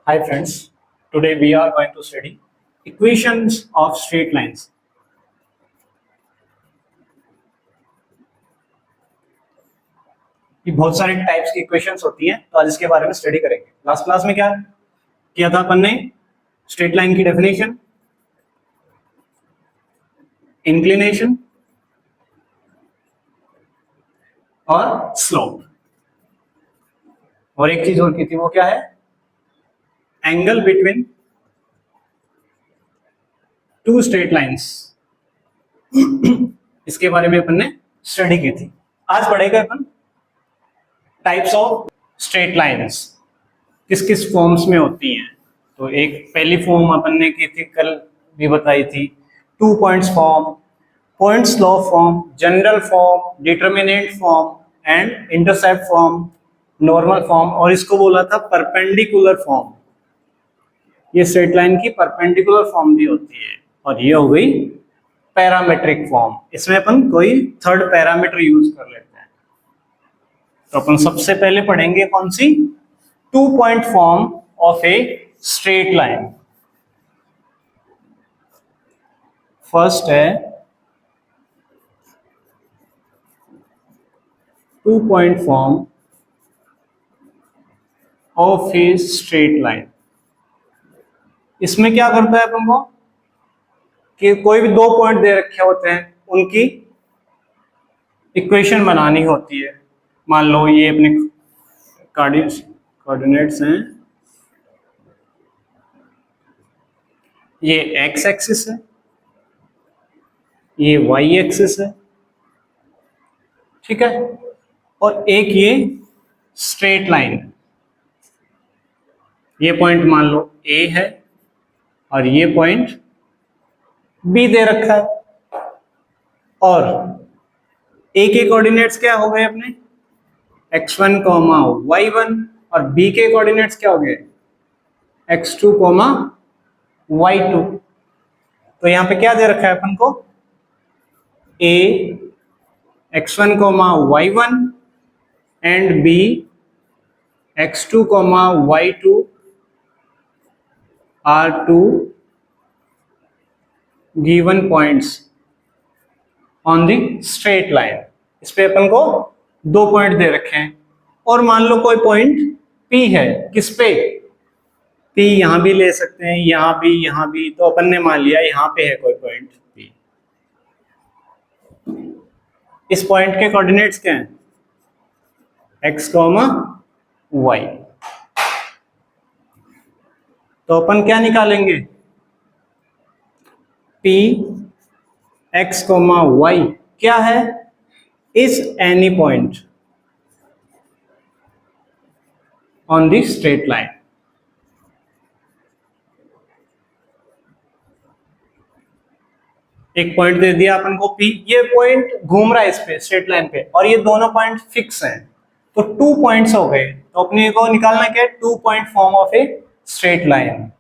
Hi friends, today we are going to study equations of straight lines. ये बहुत सारे types की equations होती हैं, तो आज इसके बारे में स्टडी करेंगे। लास्ट क्लास में क्या किया था अपन ने? स्ट्रेट लाइन की डेफिनेशन, इंक्लिनेशन और स्लोप, और एक चीज और की थी, वो क्या है? Angle between two straight lines. इसके बारे में अपन ने स्टडी की थी। आज पढ़ेगा अपन टाइप्स ऑफ स्ट्रेट लाइंस, किस किस फॉर्म्स में होती हैं। तो एक पहली फॉर्म अपन ने की थी, कल भी बताई थी, 2 points form, points law form, general form, determinant form and intercept form, normal form, और इसको बोला था परपेंडिकुलर फॉर्म। ये स्ट्रेट लाइन की परपेंडिकुलर फॉर्म भी होती है। और ये हो गई पैरामेट्रिक फॉर्म। इसमें अपन कोई थर्ड पैरामीटर यूज कर लेते हैं। तो अपन सबसे पहले पढ़ेंगे कौन सी? 2 point form of a straight line. First है 2 point form of a straight line. इसमें क्या करता है अपन को कि कोई भी 2 पॉइंट दे रखे होते हैं, उनकी इक्वेशन बनानी होती है। मान लो ये अपने कोऑर्डिनेट्स हैं, ये एक्स एक्सिस है, ये वाई एक्सिस है, ठीक है, और एक ये स्ट्रेट लाइन। ये पॉइंट मान लो ए है और ये पॉइंट बी दे रखा है। और ए के कोऑर्डिनेट्स क्या हो गए अपने? x1, y1, और बी के कोऑर्डिनेट्स क्या हो गए? x2, y2। तो यहां पे क्या दे रखा है अपन को? a x1, y1 and b x2, y2 are two given points on the straight line। इस पे अपन को 2 पॉइंट दे रखे हैं। और मान लो कोई पॉइंट P है, किस पे? P यहां भी ले सकते हैं, यहां भी, यहां भी। तो अपन ने मान लिया यहां पे है कोई पॉइंट P। इस पॉइंट के कोऑर्डिनेट्स क्या हैं? x, y। तो अपन क्या निकालेंगे? P x, y क्या है? Is any point on the straight line. एक पॉइंट दे दिया अपन को P, ये पॉइंट घूम रहा है इस पे स्ट्रेट लाइन पे, और ये दोनों पॉइंट फिक्स हैं। तो 2 पॉइंट्स हो गए। तो अपने को निकालना क्या है? 2 point form of a straight line.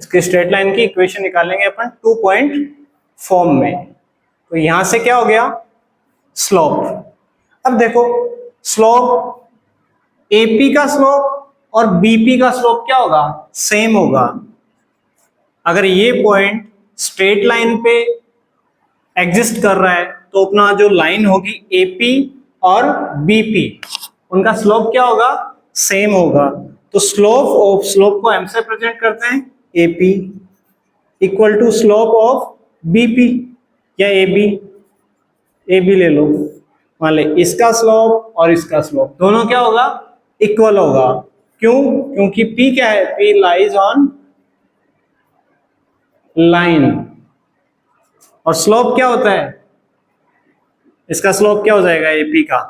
इसके स्ट्रेट लाइन की इक्वेशन निकालेंगे अपन 2 पॉइंट फॉर्म में। तो यहां से क्या हो गया? स्लोप। अब देखो, स्लोप AP का स्लोप और BP का स्लोप क्या होगा? सेम होगा। अगर ये पॉइंट स्ट्रेट लाइन पे एग्जिस्ट कर रहा है, तो अपना जो लाइन होगी AP और BP, उनका स्लोप क्या होगा? सेम होगा। तो स्लोप को हम से प्रेजेंट करते हैं AP equal to slope of BP या AB ले लो। मान ले इसका स्लोप और इसका स्लोप दोनों क्या होगा? इक्वल होगा। क्यों? क्योंकि P क्या है? P lies on line. और स्लोप क्या होता है? इसका स्लोप क्या हो जाएगा AP का?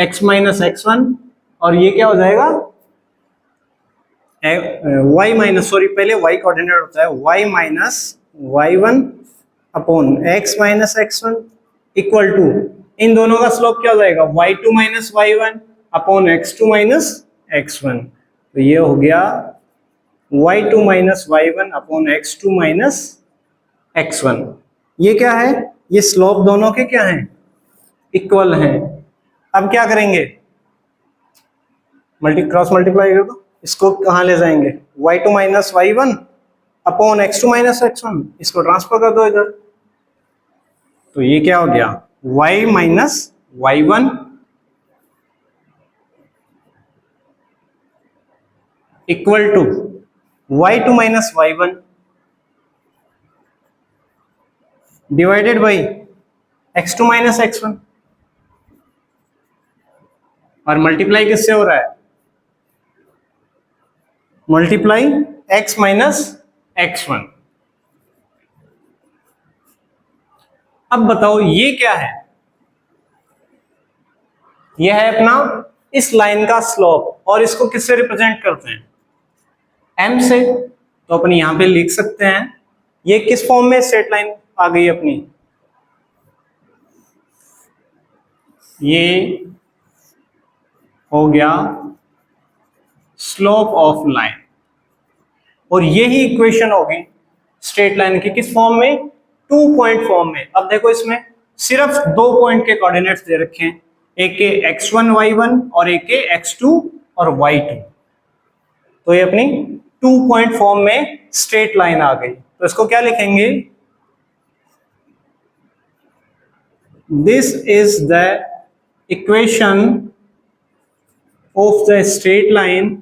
x माइनस x1, और ये क्या हो जाएगा? y माइनस, सॉरी पहले y कोऑर्डिनेट होता है, y minus y1 upon x minus x1 equal to, इन दोनों का स्लोप क्या हो जाएगा? y2 minus y1 upon x2 minus x1। तो ये हो गया y2 minus y1 upon x2 minus x1। ये क्या है? ये स्लोप दोनों के क्या हैं? इक्वल हैं। अब क्या करेंगे? क्रॉस मल्टीप्लाई कर दो। इसको कहाँ ले जाएंगे, y2 minus y1 upon x2 minus x1, इसको ट्रांसफर कर दो इधर। तो ये क्या हो गया, y minus y1 equal to y2 minus y1 divided by x2 minus x1, और मल्टीप्लाई किससे हो रहा है, मल्टीप्लाई x माइनस x1। अब बताओ ये क्या है, यह है अपना इस लाइन का स्लोप, और इसको किससे रिप्रेजेंट करते हैं, m से। तो अपन यहां पे लिख सकते हैं, ये किस फॉर्म में स्ट्रेट लाइन आ गई अपनी, ये हो गया स्लोप ऑफ लाइन, और यही इक्वेशन होगी स्ट्रेट लाइन की किस फॉर्म में, 2 पॉइंट फॉर्म में। अब देखो इसमें सिर्फ 2 पॉइंट के कोऑर्डिनेट्स दे रखे हैं, एक के x1 y1 और एक के x2 और y2। तो ये अपनी 2 पॉइंट फॉर्म में स्ट्रेट लाइन आ गई। तो इसको क्या लिखेंगे, this is the equation of the straight line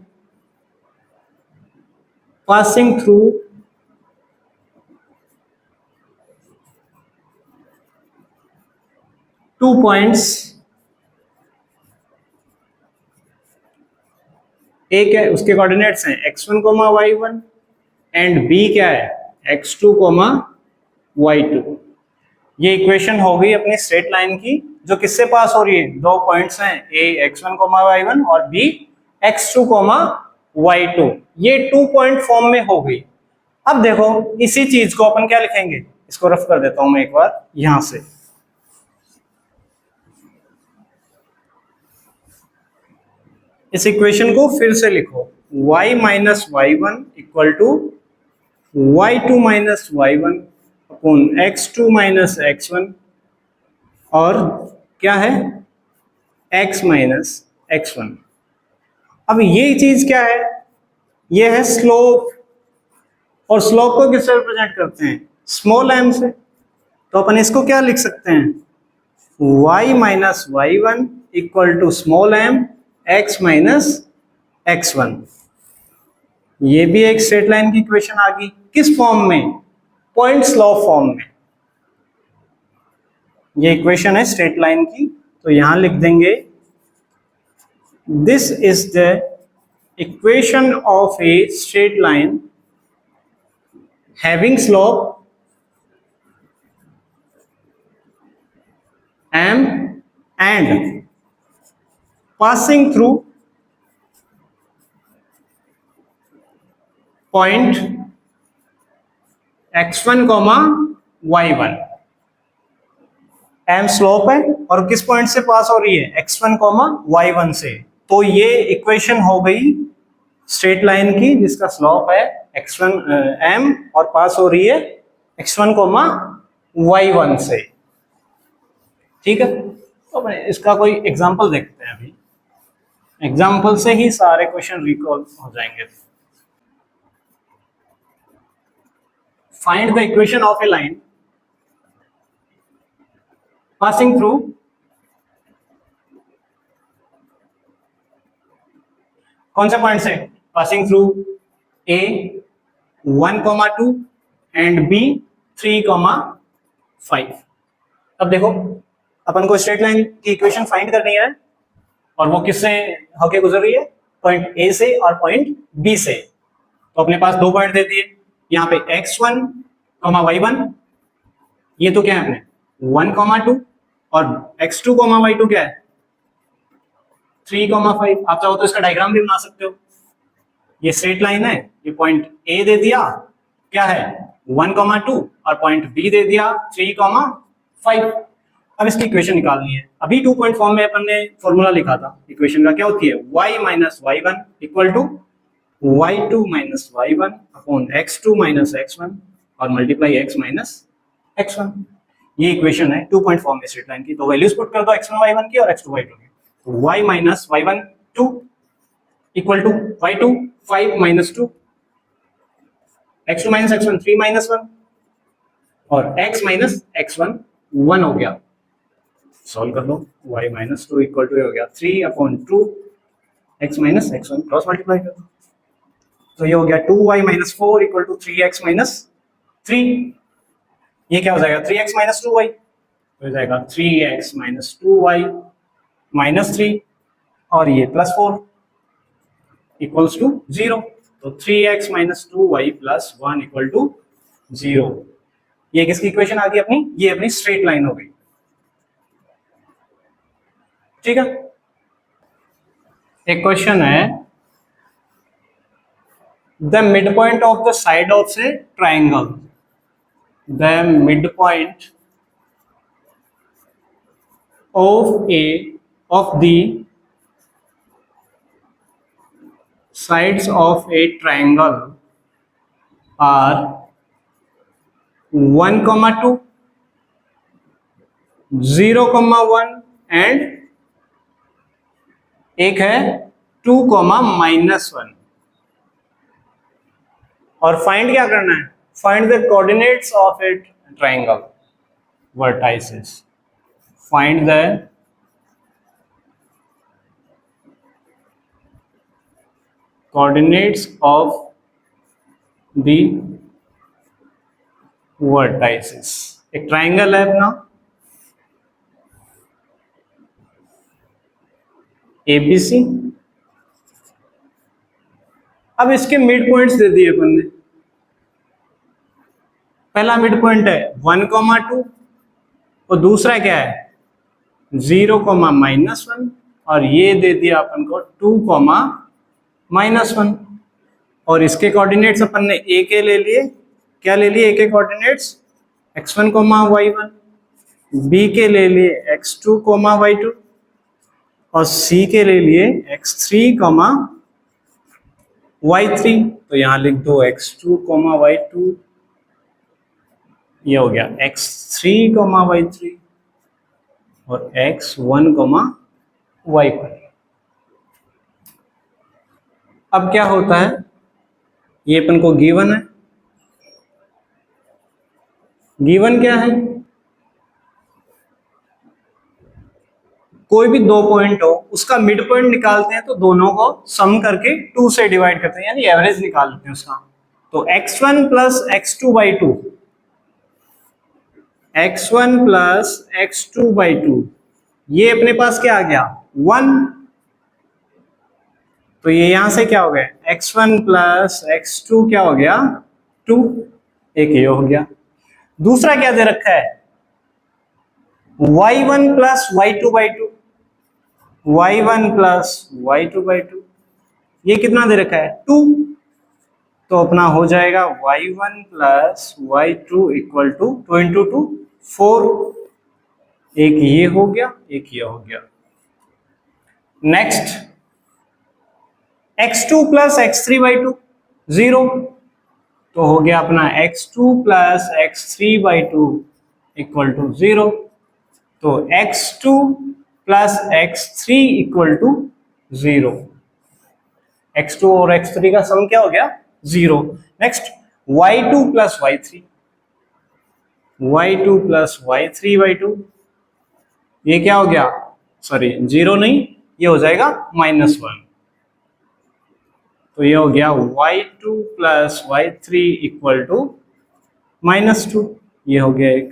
passing through two points, एक है उसके कोऑर्डिनेट्स हैं x1 y1 एंड b क्या है x2 y2। ये इक्वेशन हो गई अपनी स्ट्रेट लाइन की, जो किससे पास हो रही है, 2 पॉइंट्स हैं a x1 y1 और b x2 y2। ये 2 पॉइंट फॉर्म में हो गई। अब देखो इसी चीज को अपन क्या लिखेंगे, इसको रफ कर देता हूं मैं एक बार यहां से, इस इक्वेशन को फिर से लिखो, y minus y1 equal to y2 minus y1 upon x2 minus x1, और क्या है x माइनस x1। अब ये चीज क्या है, ये है स्लोप, और स्लोप को किससे रिप्रेजेंट करते हैं, स्मॉल m से। तो अपन इसको क्या लिख सकते हैं, y minus y1 equal to small m x minus x1। ये भी एक स्ट्रेट लाइन की इक्वेशन आ गई, किस फॉर्म में, पॉइंट स्लोप फॉर्म में। ये इक्वेशन है स्ट्रेट लाइन की, तो यहां लिख देंगे, this is the equation of a straight line having slope m and passing through point x1 y1। m slope है और किस पॉइंट से पास हो रही है, x1 y1 से। तो ये इक्वेशन हो गई स्ट्रेट लाइन की जिसका स्लोप है x1 m और पास हो रही है x1 y1 से। ठीक है, तो इसका कोई एग्जांपल देखते हैं। अभी एग्जांपल से ही सारे क्वेश्चन रिकॉल हो जाएंगे। Find the equation of a line passing through कौन सा पॉइंट से, passing through a 1,2 and b 3,5। अब देखो अपन को स्ट्रेट लाइन की इक्वेशन फाइंड करनी है, और वो किससे होके गुजर रही है, पॉइंट a से और पॉइंट b से। तो अपने पास 2 पॉइंट दे दिए, यहाँ पे x1, y1, ये तो क्या है अपने 1,2, और x2, y2 क्या है 3,5। आप चाहो तो इसका डायग्राम भी बना सकते हो। ये स्ट्रेट लाइन है, ये पॉइंट A दे दिया क्या है 1,2 और पॉइंट B दे दिया 3,5। अब इसकी इक्वेशन निकालनी है। अभी 2 पॉइंट फॉर्म में अपन ने फॉर्मूला लिखा था इक्वेशन का, क्या होती है y minus y1 equal to y2 minus y1 upon x2 minus x1 और मल्टीप्लाई x माइनस x1। ये इक्वेशन है 2 पॉइंट फॉर्म में स्ट्रेट लाइन की। तो वैल्यूज पुट कर दो x1 y1 की और x2 y2 की। y minus y1 2 equal to y2 5 minus 2, x2 minus x1 3 minus 1 और x माइनस x1 1 हो गया। सॉल्व कर लो, y माइनस 2 इक्वल टू हो गया 3/2 x minus x1, cross multiply कर दो तो ये हो गया 2y minus 4 equal to 3x minus 3। ये क्या हो जाएगा 3x माइनस 2y, तो हो जाएगा 3x माइनस 2y माइनस 3 और ये प्लस 4 इक्वल्स टू 0। तो 3x minus 2y plus 1 equal to 0। ये किसकी इक्वेशन आ गई अपनी? ये अपनी स्ट्रेट लाइन हो गई। ठीक है, एक क्वेश्चन है, the mid point of the side of से triangle, the mid point of the sides of a triangle are 1,2, 0,1 and एक है 2, -1 और फाइंड क्या करना है? Find the coordinates of A triangle vertices. Find the coordinates of the vertices। एक triangle है अपना ABC, अब इसके मिड पॉइंट्स दे दिए अपन ने। पहला मिड पॉइंट है 1,2 और दूसरा क्या है 0,-1 और ये दे दिया अपन को 2,-1 और इसके कोऑर्डिनेट्स अपन ने ए के ले लिए। क्या ले लिए? ए के कोऑर्डिनेट्स x1, y1, बी के ले लिए x2, y2 और सी के ले लिए x3, y3। तो यहां लिख दो x2, y2, ये हो गया x3, y3 और x1, y1। अब क्या होता है, ये अपन को गिवन है। गिवन क्या है? कोई भी दो पॉइंट हो उसका मिड पॉइंट निकालते हैं तो दोनों को सम करके 2 से डिवाइड करते हैं, यानी एवरेज निकाल लेते हैं उसका। तो x1 plus x2/2, x1 plus x2/2 ये अपने पास क्या आ गया 1। तो ये यहां से क्या हो गया x1 प्लस x2 क्या हो गया 2, एक ये हो गया। दूसरा क्या दे रखा है y1 plus y2/2, y1 plus y2/2 ये कितना दे रखा है 2। तो अपना हो जाएगा y1 plus y2 equal to 2 × 2 4। एक ये हो गया, एक ये हो गया। नेक्स्ट x2 प्लस x3/2 0, तो हो गया अपना x2 plus x3/2 equal to 0। तो x2 plus x3 equal to 0। x2 और x3 का सम क्या हो गया 0। Next y2 plus y3, y2 plus y3/2 ये क्या हो गया, सॉरी 0 नहीं, ये हो जाएगा -1। तो ये हो गया y2 plus y3 equal to -2, ये हो गया एक।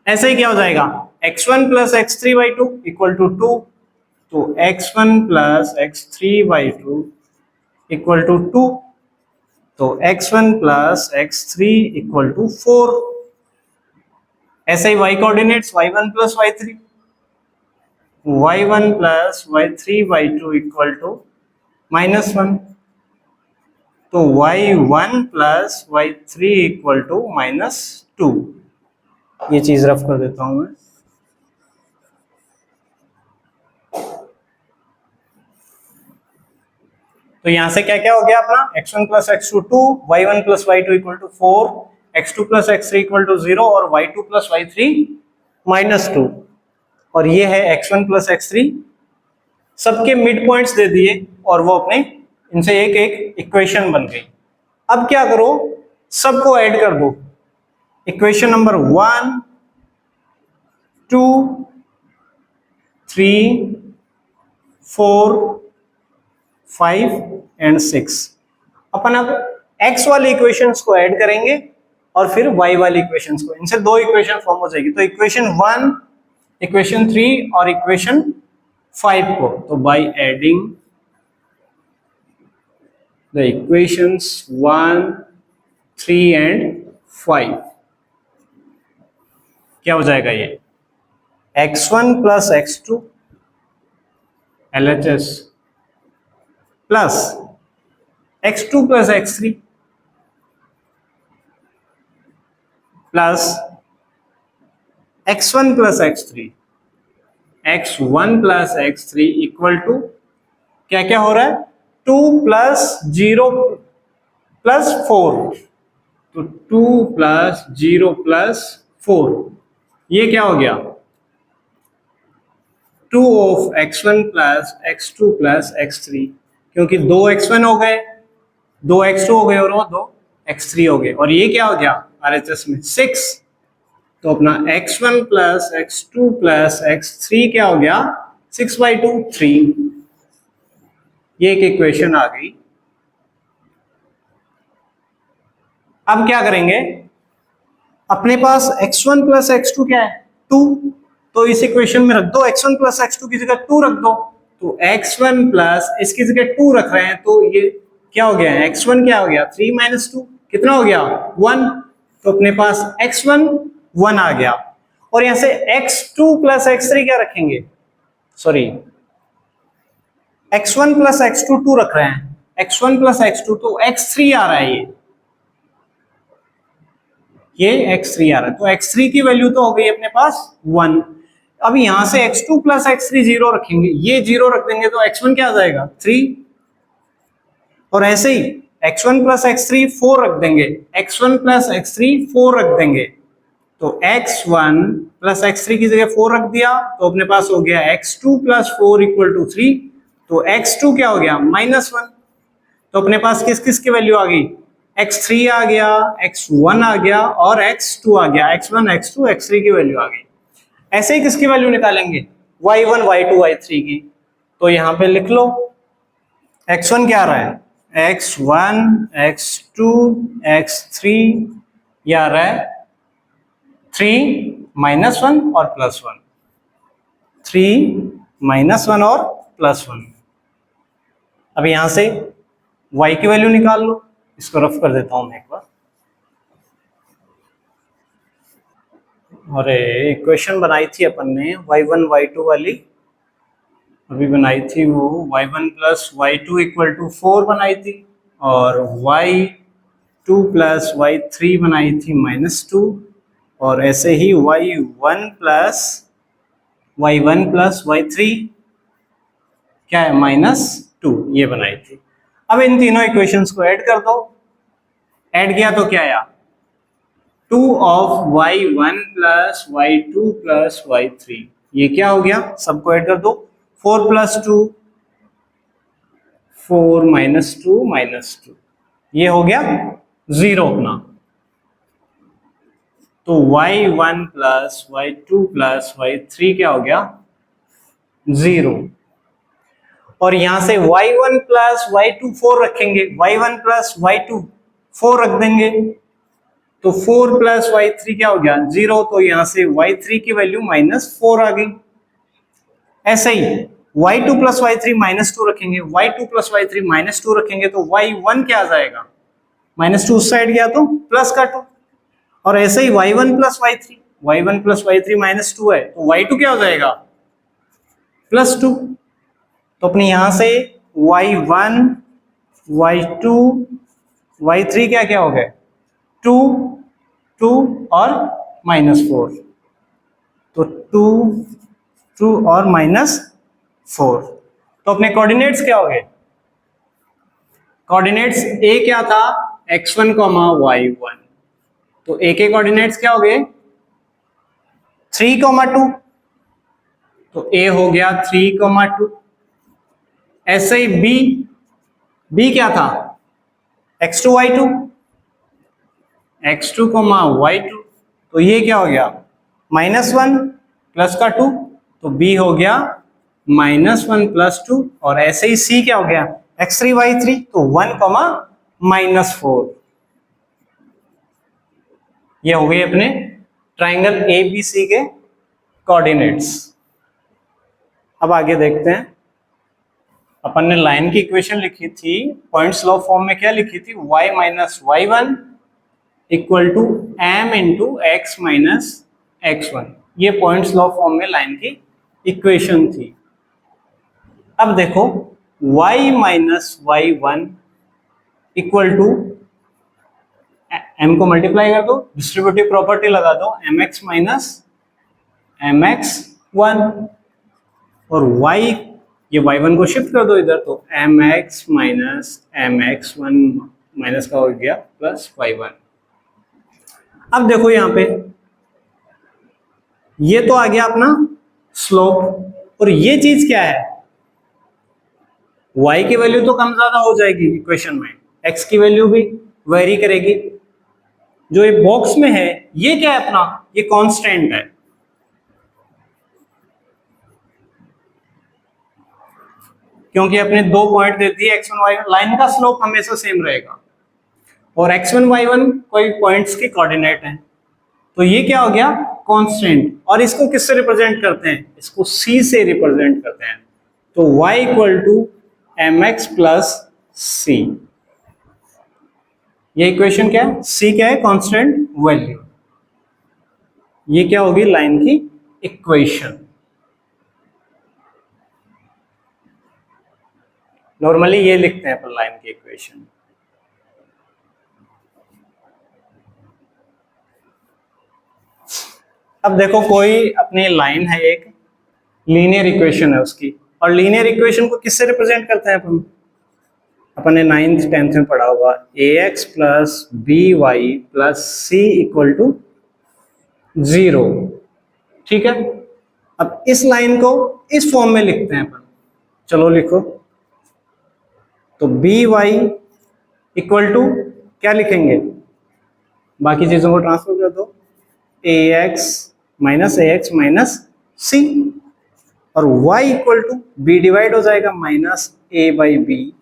ऐसे ही क्या हो जाएगा x1 plus x3/2 equal to 2, तो x1 plus x3/2 equal to 2, तो x1 plus x3 equal to 4। ऐसे ही y coordinates y1 plus y3, y1 plus y3/2 equal to -1, तो y1 plus y3 equal to -2। ये चीज रफ कर देता हूं मैं। तो यहां से क्या क्या हो गया अपना x1 plus x2 2, y1 plus y2 equal to 4, x2 plus x3 equal to 0 और y2 प्लस y3 -2। और ये है x1 प्लस x3 सबके मिड पॉइंट्स दे दिए और वो अपने इनसे एक एक इक्वेशन बन गई। अब क्या करो, सबको ऐड कर दो। Equation number 1, 2, 3, 4, 5 and 6। अपन अब x वाली इक्वेशंस को ऐड करेंगे और फिर y वाली इक्वेशंस को, इनसे दो इक्वेशन फॉर्म हो जाएगी। तो इक्वेशन 1, इक्वेशन 3 और इक्वेशन 5 को, तो by adding the equations 1, 3 and 5 क्या हो जाएगा, ये x1 plus x2 LHS plus x2 plus x3 plus x1 plus x3, x1 plus x3 equal to क्या क्या हो रहा है, 2 प्लस 0 प्लस 4, तो 2 प्लस 0 प्लस 4, ये क्या हो गया, 2 of x1 plus x2 plus x3, क्योंकि 2 x1 हो गए, 2 x2 हो गए और वो 2 x3 हो गए, और ये क्या हो गया RHS में 6, तो अपना x1 plus x2 plus x3 क्या हो गया 6/2 3। ये एक इक्वेशन आ गई। अब क्या करेंगे, अपने पास x1 प्लस x2 क्या है 2, तो इस इक्वेशन में रख दो x1 प्लस x2 की जगह 2 रख दो, तो x1 प्लस इसकी जगह 2 रख रहे हैं, तो ये क्या हो गया, x1 क्या हो गया 3 माइनस 2 कितना हो गया 1, तो अपने पास x1 1 आ गया। और यहां से x2 प्लस x3 क्या रखेंगे, सॉरी x1 प्लस x2 2 रख रहे हैं, x1 प्लस x2 तो x3 आ रहा है, ये x3 आ रहा है, तो x3 की वैल्यू तो हो गई अपने पास 1। अब यहां से x2 प्लस x3 0 रखेंगे, ये 0 रख देंगे तो x1 क्या आ जाएगा 3, और ऐसे ही x1 प्लस x3 4 रख देंगे, x1 प्लस x3 4 रख देंगे, तो x1 प्लस x3 की जगह 4 रख दिया, तो अपने पास हो गया x2 प्लस 4 इक्वल टू 3, तो x2 क्या हो गया -1, तो अपने पास किस किस की वैल्यू आ गई, x3 आ गया, x1 आ गया और x2 आ गया, x1 x2 x3 की वैल्यू आ गई। ऐसे ही किसकी वैल्यू निकालेंगे, y1 y2 y3 की, तो यहां पे लिख लो x1 क्या आ रहा है, x1 x2 x3, ये आ रहा है 3 -1 और +1, 3 -1 और +1। अब यहां से y की वैल्यू निकाल लो, इसको रफ कर देता हूं मैं एक बार। और इक्वेशन बनाई थी अपन ने y1 y2 वाली, अभी बनाई थी वो y1 plus y2 equal to 4 बनाई थी, और y2 प्लस y3 बनाई थी -2, और ऐसे ही y1 प्लस y3 क्या है -2, ये बनाई थी। अब इन तीनों इक्वेशंस को ऐड कर दो, ऐड किया तो क्या आया 2 of y1 plus y2 plus y3, ये क्या हो गया, सबको ऐड कर दो, 4 प्लस 2 4 -2 ये हो गया 0 अपना, तो y1 plus y2 plus y3 क्या हो गया 0, और यहां से y1 प्लस y2 4 रखेंगे, y1 प्लस y2 4 रख देंगे, तो 4 प्लस y3 क्या हो गया 0, तो यहां से y3 की वैल्यू -4 आ गई। ऐसे ही y2 प्लस y3 -2 रखेंगे, y2 प्लस y3 -2 रखेंगे, तो y1 क्या आ जाएगा -2 उस साइड गया तो प्लस का 2, और ऐसे ही y1 प्लस y3 -2 है, तो y2 क्या हो जाएगा +2, तो अपने यहां से y1 y2 y3 क्या क्या हो गए 2 2 और -4, तो 2 2 और -4, तो अपने कोऑर्डिनेट्स क्या हो गए, कोऑर्डिनेट्स a क्या था x1, y1, तो a के कोऑर्डिनेट्स क्या हो गए 3, 2, तो a हो गया 3, 2, ऐसे ही बी, बी क्या था, x2 y2, x2 coma y2, तो ये क्या हो गया -1 प्लस का 2, तो b हो गया -1 प्लस 2, और ऐसे ही c क्या हो गया x3 y3, तो 1 कोमा -4। ये हो गए अपने ट्राइंगल ABC के कोऑर्डिनेट्स। अब आगे देखते हैं, अपन ने लाइन की इक्वेशन लिखी थी, पॉइंट्स लॉ फॉर्म में क्या लिखी थी, y minus y1 equal to m into x minus x1। ये पॉइंट्स लॉ फॉर्म में लाइन की इक्वेशन थी। अब देखो y minus y1 equal to m को मल्टीप्लाई कर दो, डिस्ट्रीब्यूटिव प्रॉपर्टी लगा दो, mx माइनस mx1, और y, ये y1 को शिफ्ट कर दो इधर, तो mx माइनस mx1 माइनस का हो गया प्लस y1। अब देखो यहां पे ये तो आ गया अपना स्लोप, और ये चीज क्या है, y की वैल्यू तो कम ज्यादा हो जाएगी इक्वेशन में, x की वैल्यू भी वेरी करेगी। जो ये बॉक्स में है ये क्या है अपना, ये कांस्टेंट है, क्योंकि अपने दो पॉइंट दे दिए x1 y1, लाइन का स्लोप हमेशा सेम रहेगा, और x1 y1 कोई पॉइंट्स के कोऑर्डिनेट हैं, तो ये क्या हो गया कांस्टेंट। और इसको किससे रिप्रेजेंट करते हैं, इसको c से रिप्रेजेंट करते हैं, तो y equal to mx plus c। ये इक्वेशन क्या है, c क्या है कांस्टेंट वैल्यू, ये क्या होगी लाइन की इक्वेशन। नॉर्मली ये लिखते हैं अपन लाइन की इक्वेशन। अब देखो कोई अपनी लाइन है, एक लीनियर इक्वेशन है उसकी, और लीनियर इक्वेशन को किससे रिप्रेजेंट करते हैं अपन ने 9th 10th में पढ़ा होगा, ax plus B y plus c equal to 0। ठीक है, अब इस लाइन को इस फॉर्म में लिखते हैं अपन, चलो लिखो, तो बी वाई इक्वल टू क्या लिखेंगे, बाकी चीजों को ट्रांसफर कर दो, ax माइनस सी, और y equal to b divide हो जाएगा minus a by b,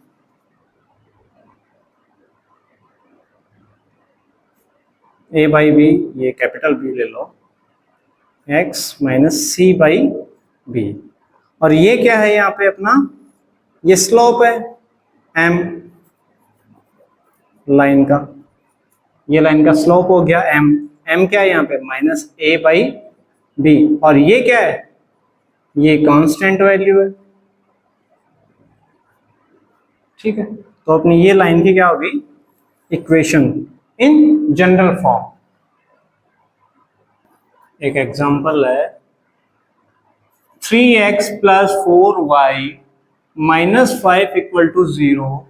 a by b, ये कैपिटल B ले लो, x minus c by b, और ये क्या है यहाँ पे अपना, ये स्लोप है m लाइन का, ये लाइन का स्लोप हो गया m क्या है यहाँ पे माइनस a बाई बी, और ये क्या है, ये कांस्टेंट वैल्यू है। ठीक है, तो अपनी ये लाइन की क्या होगी इक्वेशन इन जनरल फॉर्म। एक एग्जांपल है 3x plus 4y minus 5 equal to 0।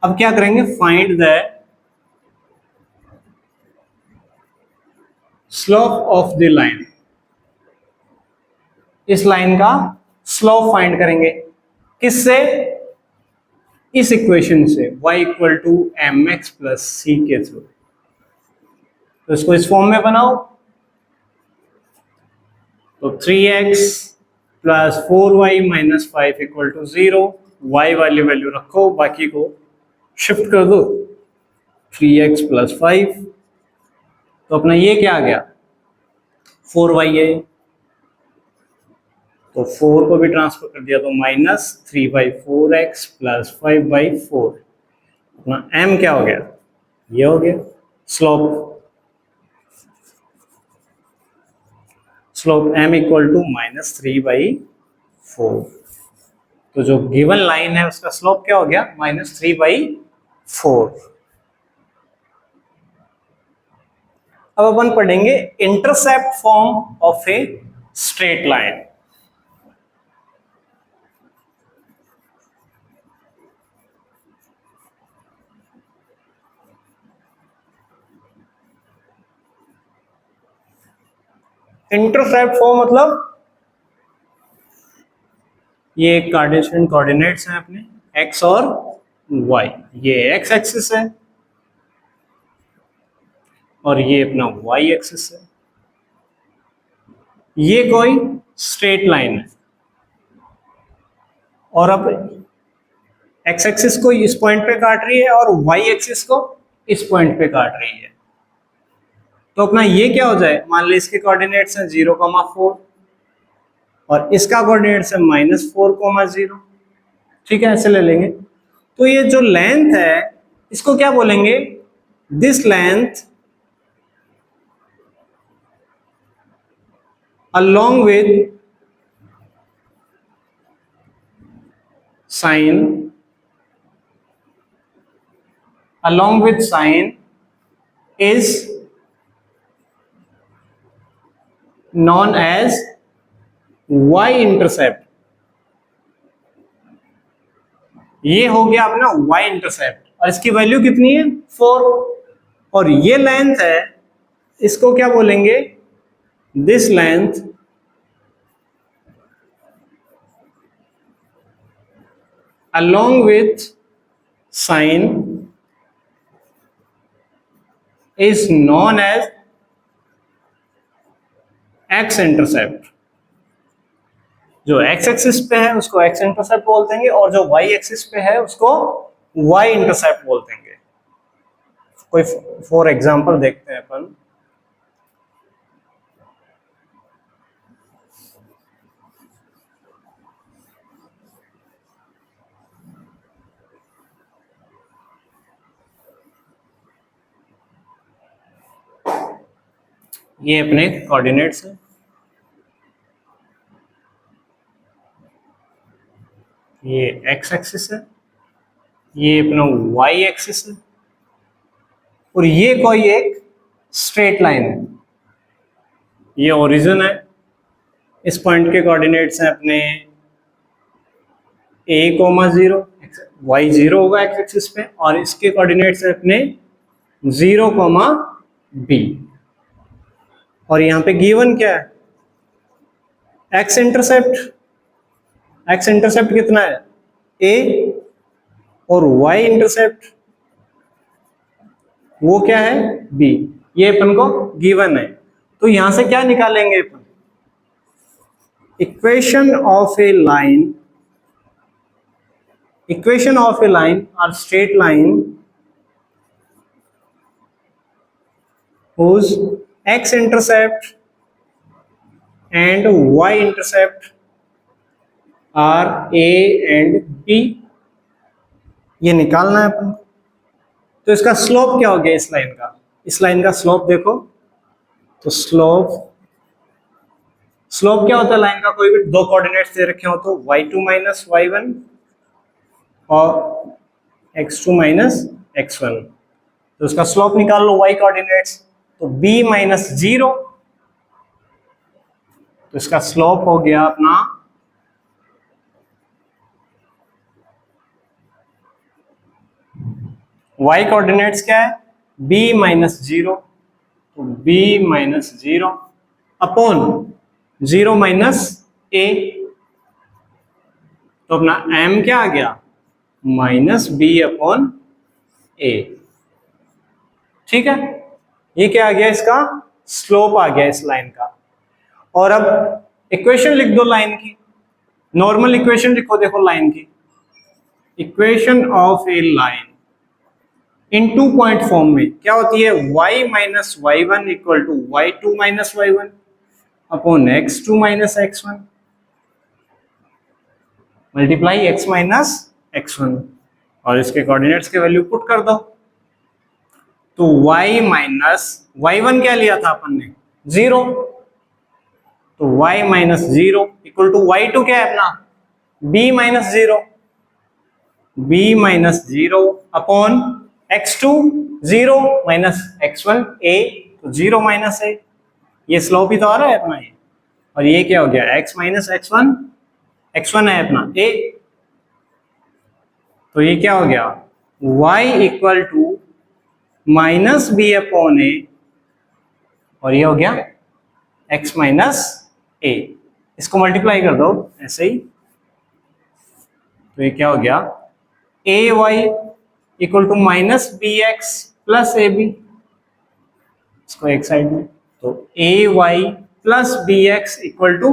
अब क्या करेंगे, find the slope of the line, इस लाइन का स्लोप फाइंड करेंगे, किससे, इस इक्वेशन से, y equal to M X plus C के थ्रू। तो इसको इस फॉर्म में बनाओ, तो 3x plus 4y minus 5 equal to 0, y वाली वैल्यू रखो, बाकी को शिफ्ट कर दो, 3x प्लस 5, तो अपना ये क्या आ गया 4y है, तो 4 को भी ट्रांसफर कर दिया, तो माइनस 3/4x प्लस 5/4, अपना m क्या हो गया, ये हो गया slope, slope m equal to -3/4। तो जो गिवन लाइन है उसका स्लोप क्या हो गया -3/4। अब अपन पढ़ेंगे intercept form of a straight line. Intercept form मतलब ये कार्टेशियन कोऑर्डिनेट्स हैं अपने एक्स और वाई, ये एक्स एक्सिस है और ये अपना वाई एक्सिस है। ये कोई स्ट्रेट लाइन है और अब एक्स एक्सिस को इस पॉइंट पे काट रही है और वाई एक्सिस को इस पॉइंट पे काट रही है। तो अपना ये क्या हो जाए, मान ली इसके कोऑर्डिनेट्स हैं 0,4 और इसका कोऑर्डिनेट्स है -4,0। ठीक है, ऐसे ले लेंगे। तो ये जो लेंथ है इसको क्या बोलेंगे, this length along with sine is known as y intercept। ये हो गया अपना y इंटरसेप्ट और इसकी वैल्यू कितनी है 4 और ये लेंथ है, इसको क्या बोलेंगे, this length along with sine is known as x intercept. जो x एक्सिस पे है उसको x इंटरसेप्ट बोल देंगे और जो y एक्सिस पे है उसको y इंटरसेप्ट बोल देंगे। कोई फॉर एग्जांपल देखते हैं अपन। ये अपने कोऑर्डिनेट्स हैं, ये x एक्सिस है, ये अपना y एक्सिस है और ये कोई एक स्ट्रेट लाइन है। ये ओरिजिन है, इस पॉइंट के कोऑर्डिनेट्स हैं अपने a,0, y 0 होगा x एक्सिस पे और इसके कोऑर्डिनेट्स हैं अपने 0, b और यहाँ पे गिवन क्या है, x इंटरसेप्ट। x इंटरसेप्ट कितना है a और y इंटरसेप्ट वो क्या है b, ये अपन को गिवन है। तो यहां से क्या निकालेंगे अपन, इक्वेशन ऑफ ए लाइन और straight line whose x intercept and y intercept are a and b, ये निकालना है अपन। तो इसका स्लोप क्या हो गया इस लाइन का, इस लाइन का स्लोप देखो, तो स्लोप क्या होता है लाइन का, कोई भी दो कोऑर्डिनेट्स दे रखे हो तो y2 माइनस y1 और x2 माइनस x1, तो उसका स्लोप निकाल लो y कोऑर्डिनेट्स, तो b माइनस 0, तो इसका स्लोप हो गया अपना y कोऑर्डिनेट्स क्या है b माइनस 0, तो b minus 0 upon 0 minus a, तो अपना m क्या आ गया माइनस b अपॉन a। ठीक है, ये क्या आ गया, इसका स्लोप आ गया इस लाइन का। और अब इक्वेशन लिख दो लाइन की, नॉर्मल इक्वेशन लिखो, देखो लाइन की equation of a line in 2 point form में क्या होती है, y minus y1 equal to y2 minus y1 upon x2 minus x1 multiply x minus x1 और इसके कोऑर्डिनेट्स के वैल्यू पुट कर दो। तो y माइनस y1 क्या लिया था अपन ने 0, तो y minus 0 equal to y2 क्या है अपना b minus 0, b minus 0 upon x2 0 minus x1 a, तो 0 माइनस a, ये स्लोप ही तो आ रहा है अपना ये, और ये क्या हो गया x माइनस x1 है अपना a, तो ये क्या हो गया y equal to minus B upon A और ये हो गया x माइनस ए। इसको मल्टीप्लाई कर दो ऐसे ही, तो ये क्या हो गया, A Y equal to minus B x plus A B, इसको एक साइड में, तो A Y plus B X equal to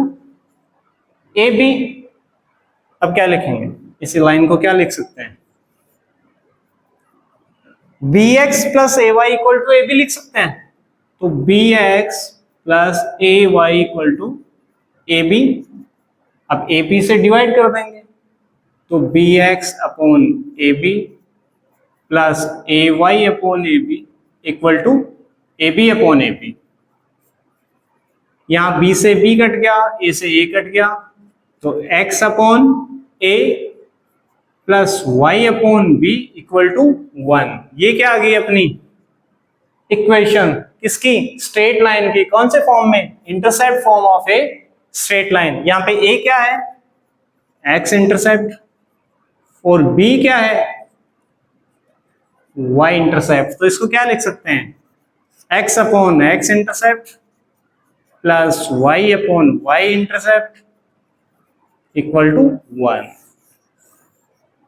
A B. अब क्या लिखेंगे, इसी लाइन को क्या लिख सकते हैं, b x plus a Y equal to A b लिख सकते हैं, तो b x plus a Y equal to A B. अब ए बी से डिवाइड कर देंगे, तो b x upon a b plus a y upon a b equal to A b upon a b. यहां बी से b cut गया, a से a cut गया, तो x upon a plus y upon b equal to 1। ये क्या आ गई अपनी इक्वेशन, किसकी, स्ट्रेट लाइन की। कौन से फॉर्म में, intercept form of a straight line. यहां पे a क्या है, x इंटरसेप्ट, और b क्या है, y इंटरसेप्ट। तो इसको क्या लिख सकते हैं, x upon x intercept plus y upon y intercept equal to 1।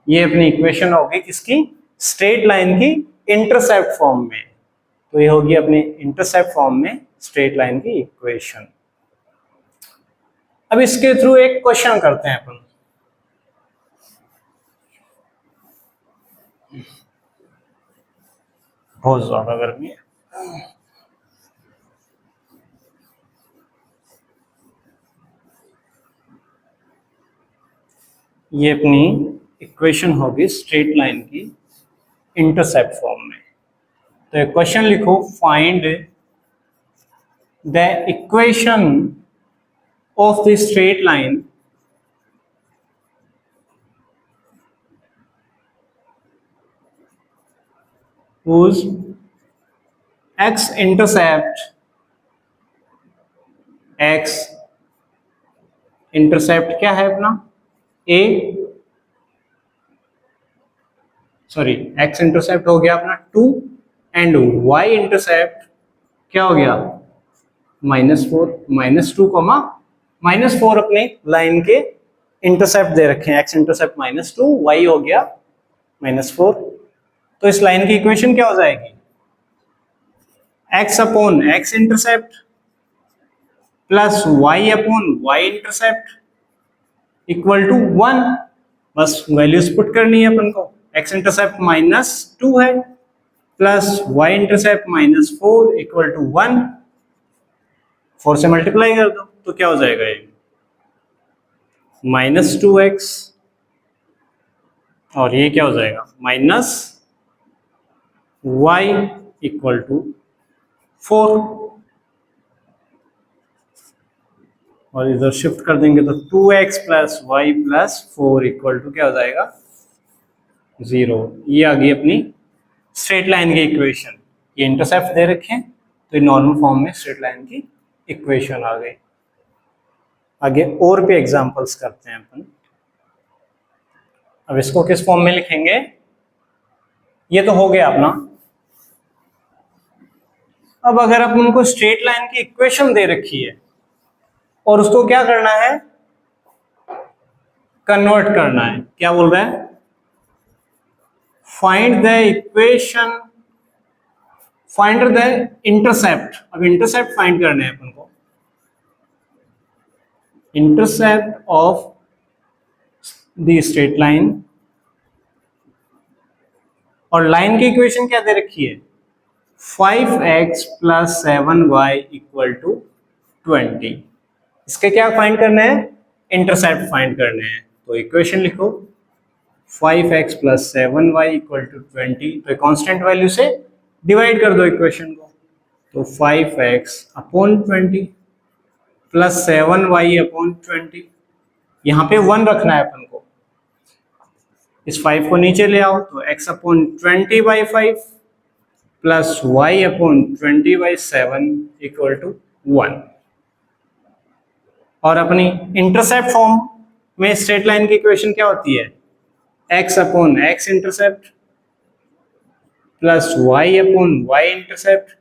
ये अपनी इक्वेशन होगी किसकी, स्ट्रेट लाइन की इंटरसेप्ट फॉर्म में। तो ये होगी अपनी इंटरसेप्ट फॉर्म में स्ट्रेट लाइन की इक्वेशन। अब इसके थ्रू एक क्वेश्चन करते हैं अपन। बहुत ज्यादा गर्मी है। ये अपनी इक्वेशन होगी स्ट्रेट लाइन की इंटरसेप्ट फॉर्म में। तो एक क्वेश्चन लिखो, find the equation of the straight line whose x intercept क्या है अपना, a सॉरी x इंटरसेप्ट हो गया अपना 2 एंड y इंटरसेप्ट क्या हो गया, -4 -2 अपने लाइन के इंटरसेप्ट दे रखे हैं, x इंटरसेप्ट -2, y हो गया -4। तो इस लाइन की इक्वेशन क्या हो जाएगी, x upon x intercept plus y upon y intercept equal to 1। बस वैल्यूज पुट करनी है अपन को, x इंटरसेप्ट -2 है plus y intercept -4 equal to 1। 4 से मल्टीप्लाई कर दो तो क्या हो जाएगा, ये -2x और ये क्या हो जाएगा -y इक्वल टू 4। और इधर शिफ्ट कर देंगे तो 2x प्लस वाई प्लस 4 इक्वल टू क्या हो जाएगा 0। ये आ गई अपनी स्ट्रेट लाइन की इक्वेशन। ये इंटरसेप्ट दे रखे हैं तो ये नॉर्मल फॉर्म में स्ट्रेट लाइन की इक्वेशन आ गई। आगे और भी एग्जांपल्स करते हैं अपन। अब इसको किस फॉर्म में लिखेंगे, ये तो हो गया अपना। अब अगर अपन को स्ट्रेट लाइन की इक्वेशन दे रखी है और उसको क्या करना है, कन्वर्ट करना है। क्या बोल रहा है, find the equation, find the intercept. अब इंटरसेप्ट फाइंड करना है अपन को, intercept of the straight line. और लाइन की इक्वेशन क्या दे रखी है, 5x plus 7y equal to 20। इसके क्या फाइंड करना है, इंटरसेप्ट फाइंड करने हैं। तो इक्वेशन लिखो 5x plus 7y equal to 20। तो कांस्टेंट वैल्यू से डिवाइड कर दो इक्वेशन को, तो 5x upon 20 plus 7y upon 20। यहाँ पे 1 रखना है अपन को, इस 5 को नीचे ले आओ तो x upon 20/5 plus y upon 20/7 equal to 1। और अपनी इंटरसेप्ट फॉर्म में स्ट्रेट लाइन की इक्वेशन क्या होती है, x upon x intercept plus y upon y intercept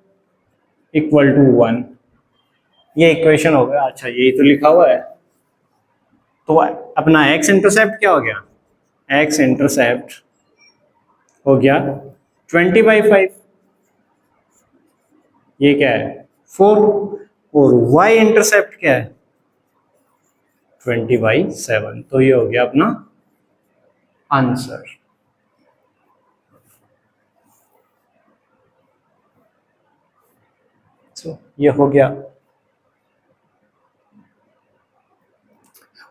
equal to 1। ये इक्वेशन हो गया। अच्छा यही तो लिखा हुआ है, तो अपना x इंटरसेप्ट क्या हो गया एक्स इंटरसेप्ट हो गया 20/5, ये क्या है 4, और वाई इंटरसेप्ट क्या है 20/7। तो ये हो गया अपना आंसर। ये हो गया।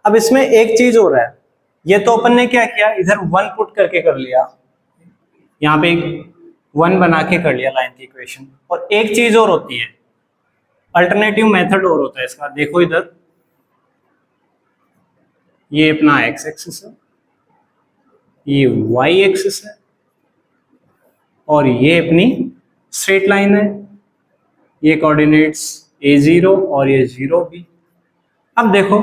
अब इसमें एक चीज हो रहा है, ये तो अपन ने क्या किया, इधर 1 पुट करके कर लिया, यहाँ पे एक 1 बना के कर लिया लाइन की इक्वेशन। और एक चीज और होती है, अल्टरनेटिव मेथड और होता है इसका। देखो इधर ये अपना एक्स एक्सिस है, ये वाई एक्सिस है, और ये अपनी स्ट्रेट लाइन है, ये कोऑर्डिनेट्स a0 और ये 0 भी। अब देखो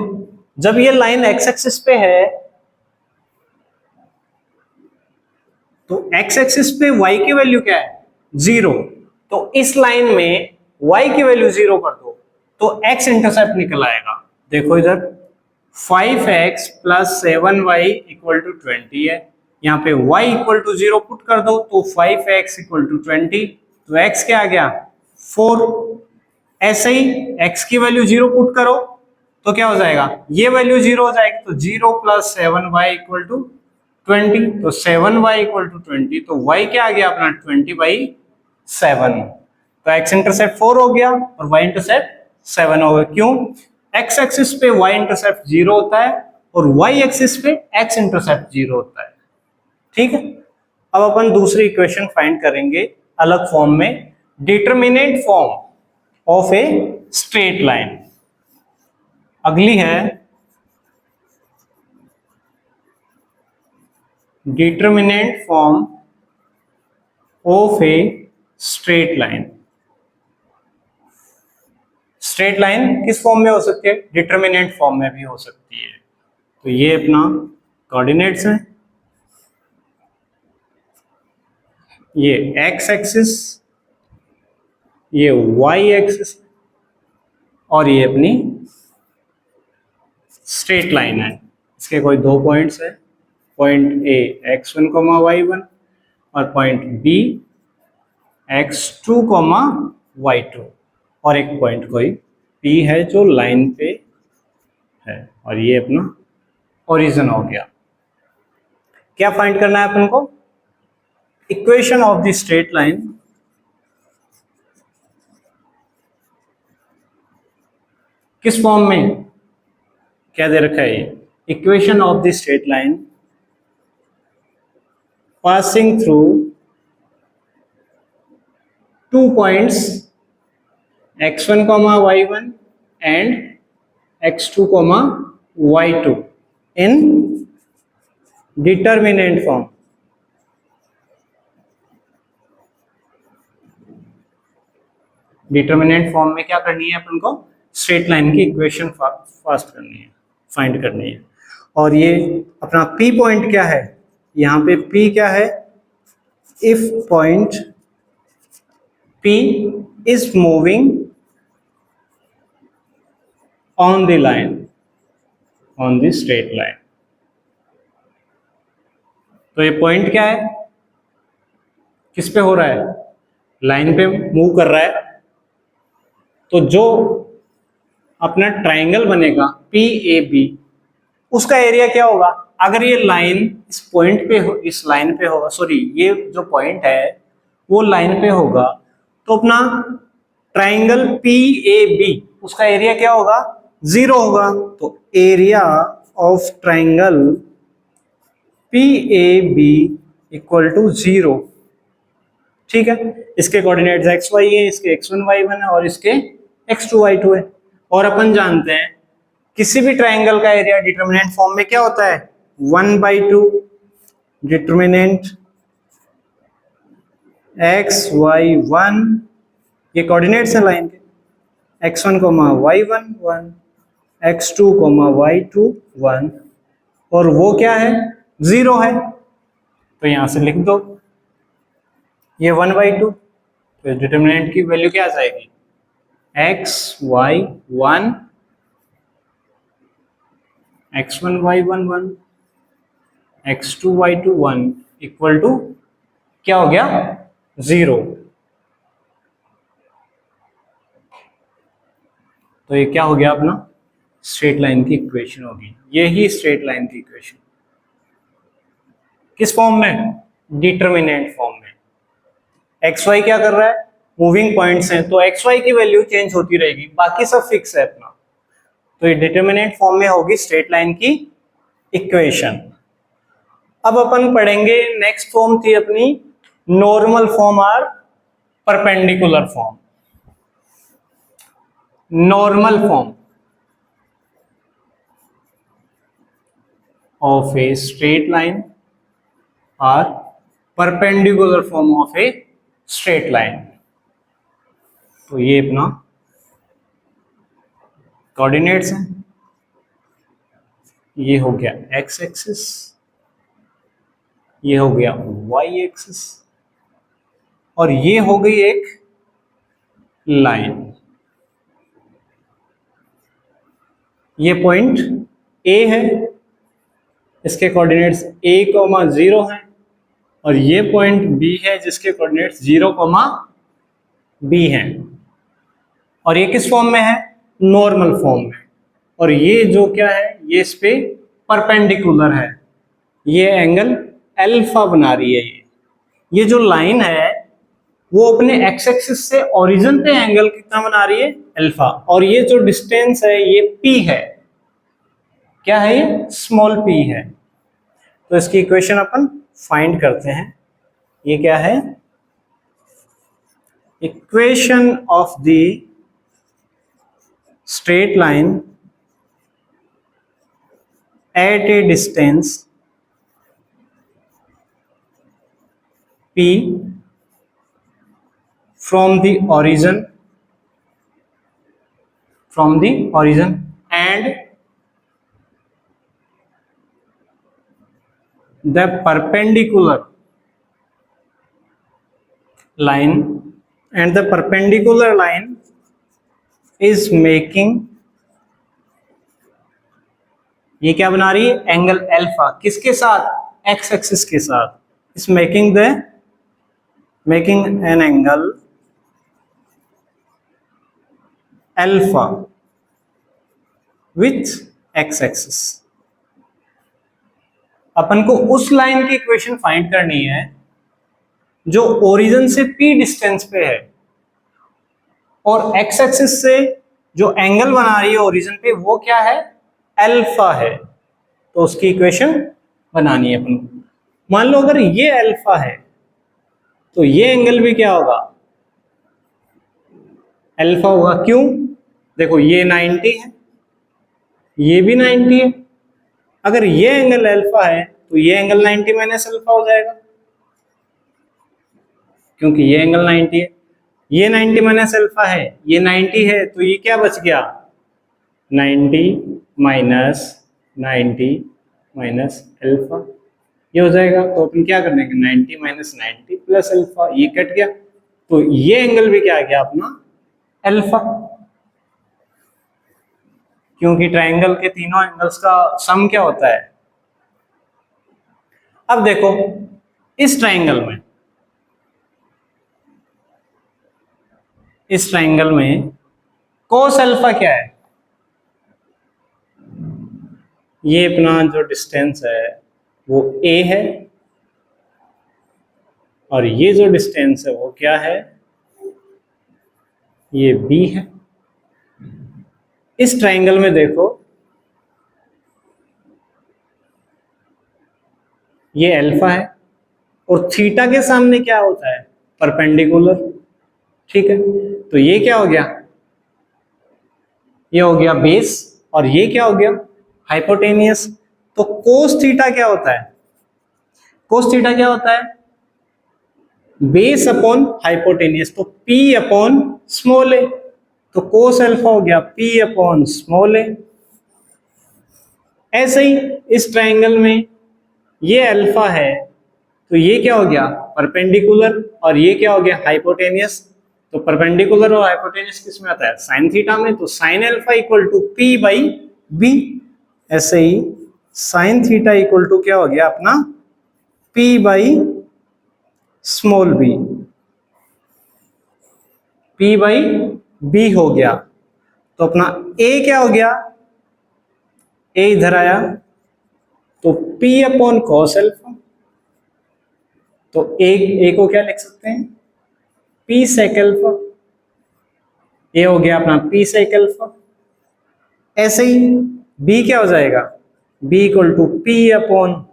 जब ये लाइन एक्स एक्सिस पे है तो एक्स एक्सिस पे y की वैल्यू क्या है 0, तो इस लाइन में y की वैल्यू 0 कर दो तो x इंटरसेप्ट निकल आएगा। देखो इधर 5x plus 7y equal to 20 है, यहाँ पे y इक्वल टू 0 पुट कर दो तो 5x इक्वल टू 20, तो x क्या आ गया 4। ऐसे ही x की वैल्यू 0 पुट करो तो क्या हो जाएगा, ये वैल्यू 0 हो जाएगी, तो 0 प्लस 7y इक्वल टू 20, तो 7y इक्वल टू 20, तो y क्या आ गया अपना 20/7। तो x इंटरसेप्ट 4 हो गया और y इंटरसेप्ट 7 हो गया। क्यों, x एक्सिस पे y इंटरसेप्ट 0 होता है और y एक्सिस पे x इंटरसेप्ट 0 होता है। ठीक है, अब अपन दूसरी इक्वेशन फाइंड करेंगे अलग फॉर्म में, determinant form of a straight line. अगली है determinant form of a straight line. Straight line किस फॉर्म में हो सकती है, डिटरमिनेंट फॉर्म में भी हो सकती है। तो ये अपना कोऑर्डिनेट्स है, ये एक्स एक्सिस, ये वाई एक्सिस, और ये अपनी स्ट्रेट लाइन है। इसके कोई दो पॉइंट्स है, पॉइंट ए x1, y1 और पॉइंट बी x2, y2, और एक पॉइंट कोई P है जो लाइन पे है, और ये अपना ओरिजिन हो गया। क्या फाइंड करना है अपन को, equation of the straight line. किस फॉर्म में क्या दे रखा है, equation of the straight line passing through 2 points x1, y1 and x2, y2 in determinant form। Determinant form में क्या करनी है अपन को, स्ट्रेट लाइन की इक्वेशन फास्ट करनी है, फाइंड करनी है। और ये अपना P पॉइंट क्या है, यहाँ पे P क्या है, if point P is moving on the line, on the straight line। तो ये पॉइंट क्या है, किस पे हो रहा है, लाइन पे मूव कर रहा है। तो जो अपना ट्राइंगल बनेगा PAB, उसका एरिया क्या होगा, अगर ये लाइन इस पॉइंट पे हो, इस लाइन पे होगा, सॉरी ये जो पॉइंट है वो लाइन पे होगा, तो अपना ट्राइंगल PAB उसका एरिया क्या होगा 0 होगा। तो area of triangle PAB equal to 0। ठीक है, इसके कोऑर्डिनेट्स एक्स वाई है, इसके x1 y1 है और इसके x2 y2 है। और अपन जानते हैं किसी भी ट्राइंगल का एरिया डिटरमिनेंट फॉर्म में क्या होता है 1/2 डिटरमिनेंट x y1, ये कोऑर्डिनेट्स हैं लाइन के, x1, y1 1, x2, y2 1, और वो क्या है 0 है, तो यहां से लिख दो ये 1/2। तो डिटरमिनेंट की वैल्यू क्या आ जाएगी, x y1 x1 y1 1, x2y2 1 equal to क्या हो गया 0। तो ये क्या हो गया अपना स्ट्रेट लाइन की इक्वेशन होगी। यही स्ट्रेट लाइन की इक्वेशन किस फॉर्म में, डिटरमिनेंट फॉर्म में। एक्स वाई क्या कर रहा है, मूविंग पॉइंट्स हैं, तो एक्स वाई की वैल्यू चेंज होती रहेगी, बाकी सब फिक्स है अपना। तो ये डिटरमिनेंट फॉर्म में होगी स्ट्रेट लाइन की इक्वेशन। अब अपन पढ़ेंगे, नेक्स्ट फॉर्म थी अपनी नॉर्मल फॉर्म और perpendicular form. Normal form of a straight line or perpendicular form of a straight line। तो ये अपना कोऑर्डिनेट्स हैं, ये हो गया x एक्सिस, ये हो गया y एक्सिस, और ये हो गई एक लाइन। ये पॉइंट A है, इसके कोऑर्डिनेट्स a,0 हैं, और ये पॉइंट B है जिसके कोऑर्डिनेट्स 0, B हैं। और ये किस फॉर्म में है, नॉर्मल फॉर्म में। और ये जो क्या है, ये इस पे परपेंडिकुलर है, ये एंगल अल्फा बना रही है। ये जो लाइन है वो अपने एक्स एक्सिस से ओरिजिन पे एंगल कितना बना रही है, अल्फा। और ये जो डिस्टेंस है ये P है, क्या है ये, स्मॉल p है। तो इसकी इक्वेशन अपन फाइंड करते हैं। ये क्या है, equation of the straight line at A distance p from the origin and the perpendicular line is making, ये क्या बना रही है, एंगल अल्फा, किसके साथ, एक्स एक्सिस के साथ। Is making an angle alpha with X axis. अपन को उस लाइन की इक्वेशन फाइंड करनी है जो ओरिजिन से p डिस्टेंस पे है, और एक्स एक्सिस से जो एंगल बना रही है ओरिजिन पे वो क्या है, अल्फा है। तो उसकी इक्वेशन बनानी है अपन को। मान लो अगर ये अल्फा है तो ये एंगल भी क्या होगा, अल्फा होगा। क्यों, देखो ये 90 है, ये भी 90 है। अगर ये एंगल अल्फा है तो ये एंगल 90 माइनस अल्फा हो जाएगा, क्योंकि ये एंगल 90 है। ये 90 माइनस अल्फा है, ये 90 है, तो ये क्या बच गया, 90 माइनस अल्फा, ये हो जाएगा। तो अपन क्या कर देंगे, 90 माइनस 90 प्लस अल्फा, ये कट गया, तो ये एंगल भी क्या आ गया अपना, अल्फा। क्योंकि ट्रायंगल के तीनों एंगल्स का सम क्या होता है। अब देखो इस ट्रायंगल में कोस अल्फा क्या है, ये अपना जो डिस्टेंस है वो a है, और ये जो डिस्टेंस है वो क्या है, ये b है। इस ट्रायंगल में देखो ये अल्फा है, और थीटा के सामने क्या होता है, परपेंडिकुलर, ठीक है। तो ये क्या हो गया, ये हो गया बेस, और ये क्या हो गया, हाइपोटेनियस। तो कोस थीटा क्या होता है, कोस थीटा क्या होता है, बेस अपॉन हाइपोटेनियस, तो p अपॉन स्मॉल ए। तो कोस अल्फा हो गया p अपॉन स्मॉल ए। ऐसे ही इस ट्रायंगल में ये अल्फा है, तो ये क्या हो गया, परपेंडिकुलर, और ये क्या हो गया, हाइपोटेनियस। तो परपेंडिकुलर और हाइपोटेनियस किस में आता है, साइन थीटा में। तो sine alpha equal to p by b. ऐसे ही साइन थीटा इक्वल टू क्या हो गया अपना P by small b, P by b हो गया। तो अपना A क्या हो गया, A इधर आया तो P अपॉन कॉस एल्फा, तो A को क्या लिख सकते हैं, P सेक एल्फा, A हो गया अपना P सेक एल्फा। ऐसे ही B क्या हो जाएगा, B equal to P upon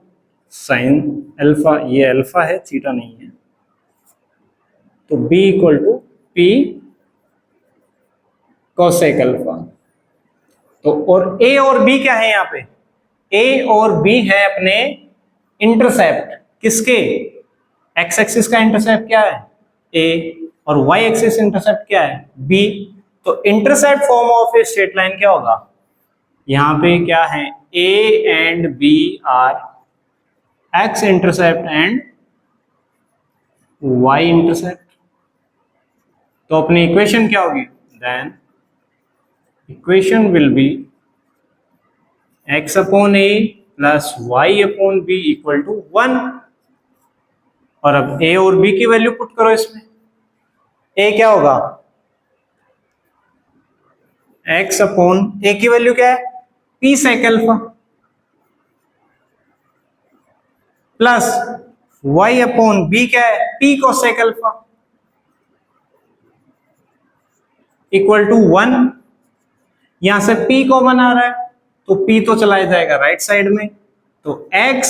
sine alpha, ये अल्फा है थीटा नहीं है, तो B equal to P cosec alpha. तो और A और B क्या है यहाँ पे, A और B है अपने इंटरसेप्ट, किसके, एक्स एक्सिस का इंटरसेप्ट क्या है A और वाई एक्सिस इंटरसेप्ट क्या है B। तो intercept form of a straight line क्या होगा, यहाँ पे क्या है A and B are x intercept and y intercept. तो अपनी इक्वेशन क्या होगी, then equation will be x upon a plus y upon b equal to 1। और अब a और b की वैल्यू पुट करो इसमें, a क्या होगा, x अपॉन a की वैल्यू क्या है p sec alpha plus y upon b क्या है p cosec alpha equal to 1। यहां से p कॉमन आ रहा है तो p तो चला जाएगा राइट साइड में, तो x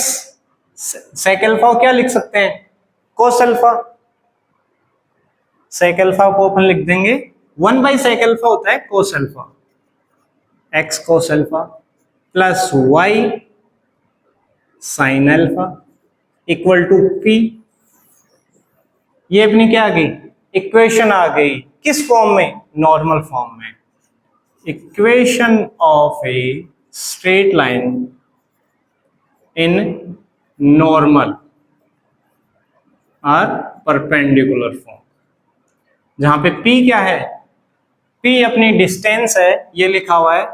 सेक अल्फा क्या लिख सकते हैं, कोस अल्फा। सेक अल्फा को अपन लिख देंगे 1 बाई सेक अल्फा होता है cos alpha, x cos alpha plus y sine alpha equal to p। ये अपनी क्या आ गई, इक्वेशन आ गई, किस फॉर्म में, नॉर्मल फॉर्म में। Equation of a straight line in normal और परपेंडिकुलर फॉर्म, जहां पे p क्या है, p अपनी डिस्टेंस है, ये लिखा हुआ है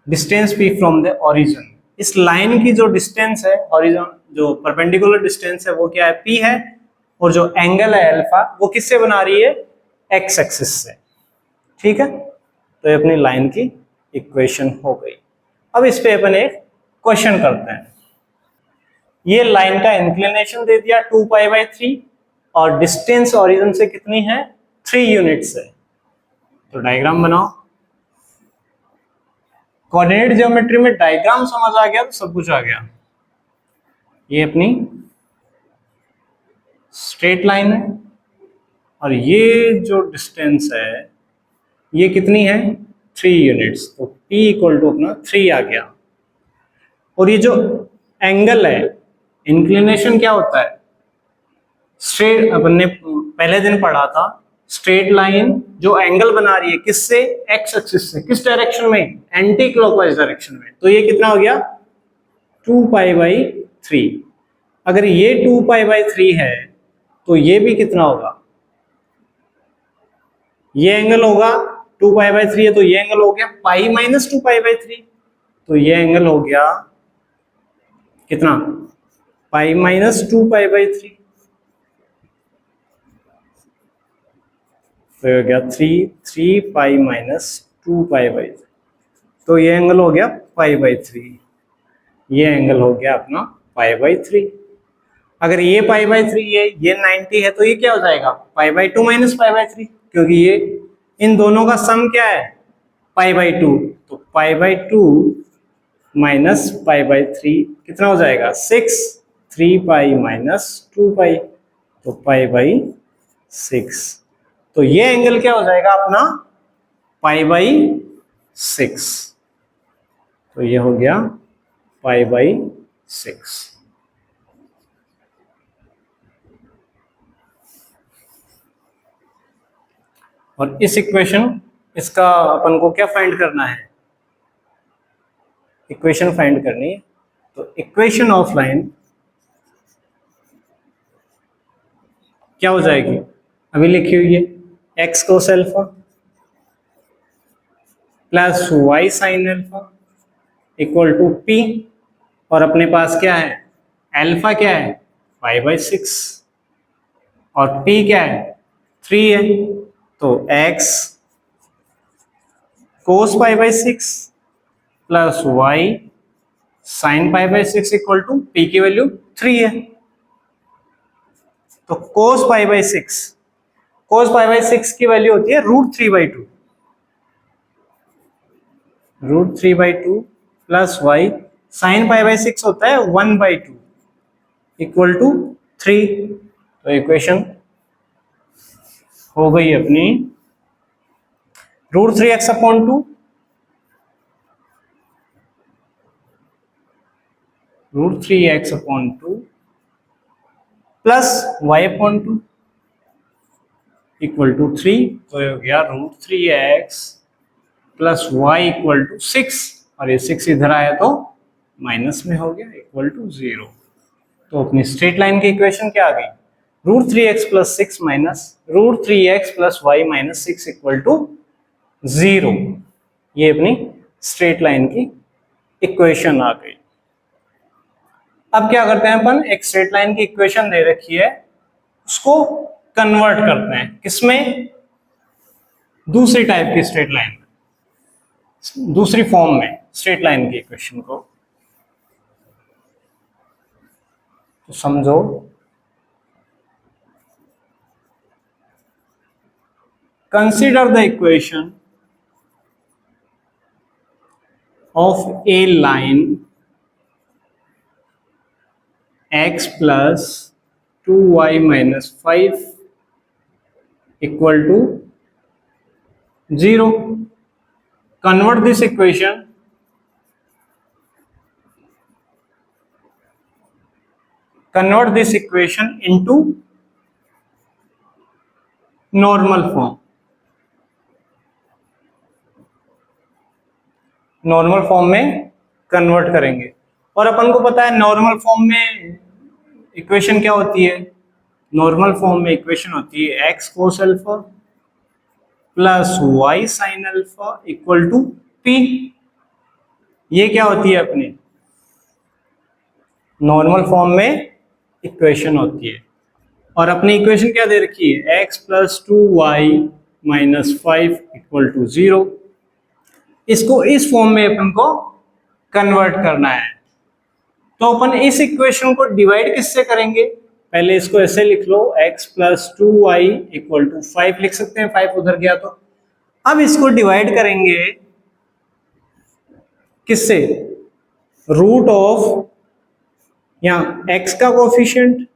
distance p from the origin. इस लाइन की जो डिस्टेंस है ओरिजिन, जो परपेंडिकुलर डिस्टेंस है वो क्या है p है, और जो एंगल है अल्फा वो किससे बना रही है, x एक्सिस से। ठीक है, तो ये अपनी लाइन की इक्वेशन हो गई। अब इस पे अपन एक क्वेश्चन करते हैं। ये लाइन का इंक्लिनेशन दे दिया 2 पाई बाई 3 और डिस्टेंस ओरिजिन से कितनी है 3 यूनिट्स है। तो डायग्राम बनाओ। कोऑर्डिनेट ज्योमेट्री में डायग्राम समझ आ गया तो सब कुछ आ गया। ये अपनी स्ट्रेट लाइन है और ये जो डिस्टेंस है ये कितनी है 3 यूनिट्स, तो P इक्वल टू अपना 3 आ गया। और ये जो एंगल है, इंक्लिनेशन क्या होता है, स्ट्रेट, अपन ने पहले दिन पढ़ा था, स्ट्रेट लाइन जो एंगल बना रही है किससे, एक्स एक्सिस से, किस डायरेक्शन में, एंटी क्लॉकवाइज डायरेक्शन में। तो ये कितना हो गया 2 पाई बाई 3। अगर ये 2 पाई बाई 3 है तो ये भी कितना होगा, ये एंगल होगा 2 पाई बाई 3 है तो ये एंगल हो गया पाई माइनस 2 पाई बाई 3, तो ये एंगल हो गया कितना, पाई माइनस 2 पाई बाई 3। तो ये हो गया 3 पाई माइनस 2 पाई बाई 3, तो ये एंगल हो गया पाई बाई 3, ये एंगल हो गया अपना पाई बाई 3। अगर ये पाई बाई 3 है, ये 90 है, तो ये क्या हो जाएगा pi by 2 minus pi by 3, क्योंकि ये इन दोनों का सम क्या है पाई बाई 2, तो pi by 2 minus pi by 3 कितना हो जाएगा 6, 3 पाई माइनस 2 पाई, तो पाई बाई 6। तो ये एंगल क्या हो जाएगा अपना पाई बाई 6, तो ये हो गया पाई बाई 6। और इस इक्वेशन, इसका अपन को क्या फाइंड करना है, इक्वेशन फाइंड करनी है। तो इक्वेशन ऑफ लाइन क्या हो जाएगी, अभी लिखी हुई है x cos alpha plus y sine alpha equal to p, और अपने पास क्या है, अल्फा क्या है 5/6 और पी क्या है 3 है, तो x cos π/6 plus y sin π/6 equal to P की वैल्यू 3 है। तो cos π/6 की वैल्यू होती है √3/2, √3/2 प्लस y sin π/6 होता है 1/2 इक्वल टू 3। तो इक्वेशन हो गई अपनी √3x/2 √3x/2 plus y/2 equal to 3। तो हो गया √3x plus y equal to 6, और ये 6 इधर आया तो माइनस में हो गया इक्वल टू 0। तो अपनी स्ट्रेट लाइन की इक्वेशन क्या आ गई, √3x plus 6 minus √3x plus y minus 6 equal to 0। ये अपनी स्ट्रेट लाइन की इक्वेशन आ गई। अब क्या करते हैं अपन, एक स्ट्रेट लाइन की इक्वेशन दे रखी है, उसको कन्वर्ट करते हैं किसमें, दूसरी टाइप की स्ट्रेट लाइन, दूसरी फॉर्म में स्ट्रेट लाइन की इक्वेशन को। तो समझो, consider the equation of a line x plus 2y minus 5 equal to 0। convert this equation into normal form। Normal form में कन्वर्ट करेंगे, और अपन को पता है नॉर्मल फॉर्म में इक्वेशन क्या होती है, नॉर्मल फॉर्म में इक्वेशन होती है x cos alpha plus y sin alpha equal to p। ये क्या होती है अपनी नॉर्मल फॉर्म में इक्वेशन होती है, और अपनी इक्वेशन क्या दे रखी है, x plus 2y minus 5 equal to 0। इसको इस फॉर्म में अपन को कन्वर्ट करना है। तो अपन इस इक्वेशन को डिवाइड किससे करेंगे, पहले इसको ऐसे लिख लो, x plus 2y equal to 5 लिख सकते हैं, 5 उधर गया तो। अब इसको डिवाइड करेंगे किससे, रूट ऑफ यहां x का coefficient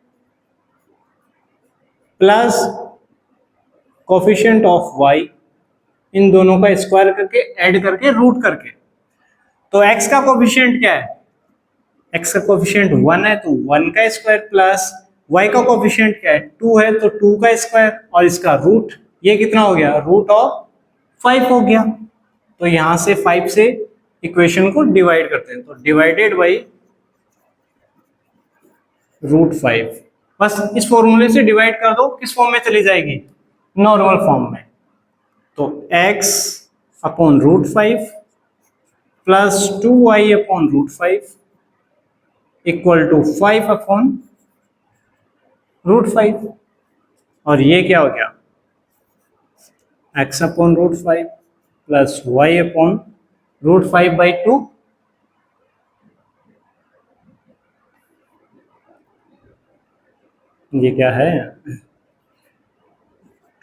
plus coefficient of y, इन दोनों का स्क्वायर करके ऐड करके रूट करके। तो x का कोफिशिएंट क्या है, x का कोफिशिएंट 1 है तो 1 का स्क्वायर प्लस y का कोफिशिएंट क्या है 2 है तो 2 का स्क्वायर, और इसका रूट, ये कितना हो गया, रूट ऑफ 5 हो गया। तो यहां से 5 से इक्वेशन को डिवाइड करते हैं, तो डिवाइडेड बाई √5। बस इस फॉर्मूले से डिवाइड कर दो, किस फॉर्म में चली जाएगी, नॉर्मल फॉर्म में। तो x upon √5 plus 2y upon √5 equal to 5 upon √5, और ये क्या हो गया, x upon √5 plus y upon √5/2। ये क्या है,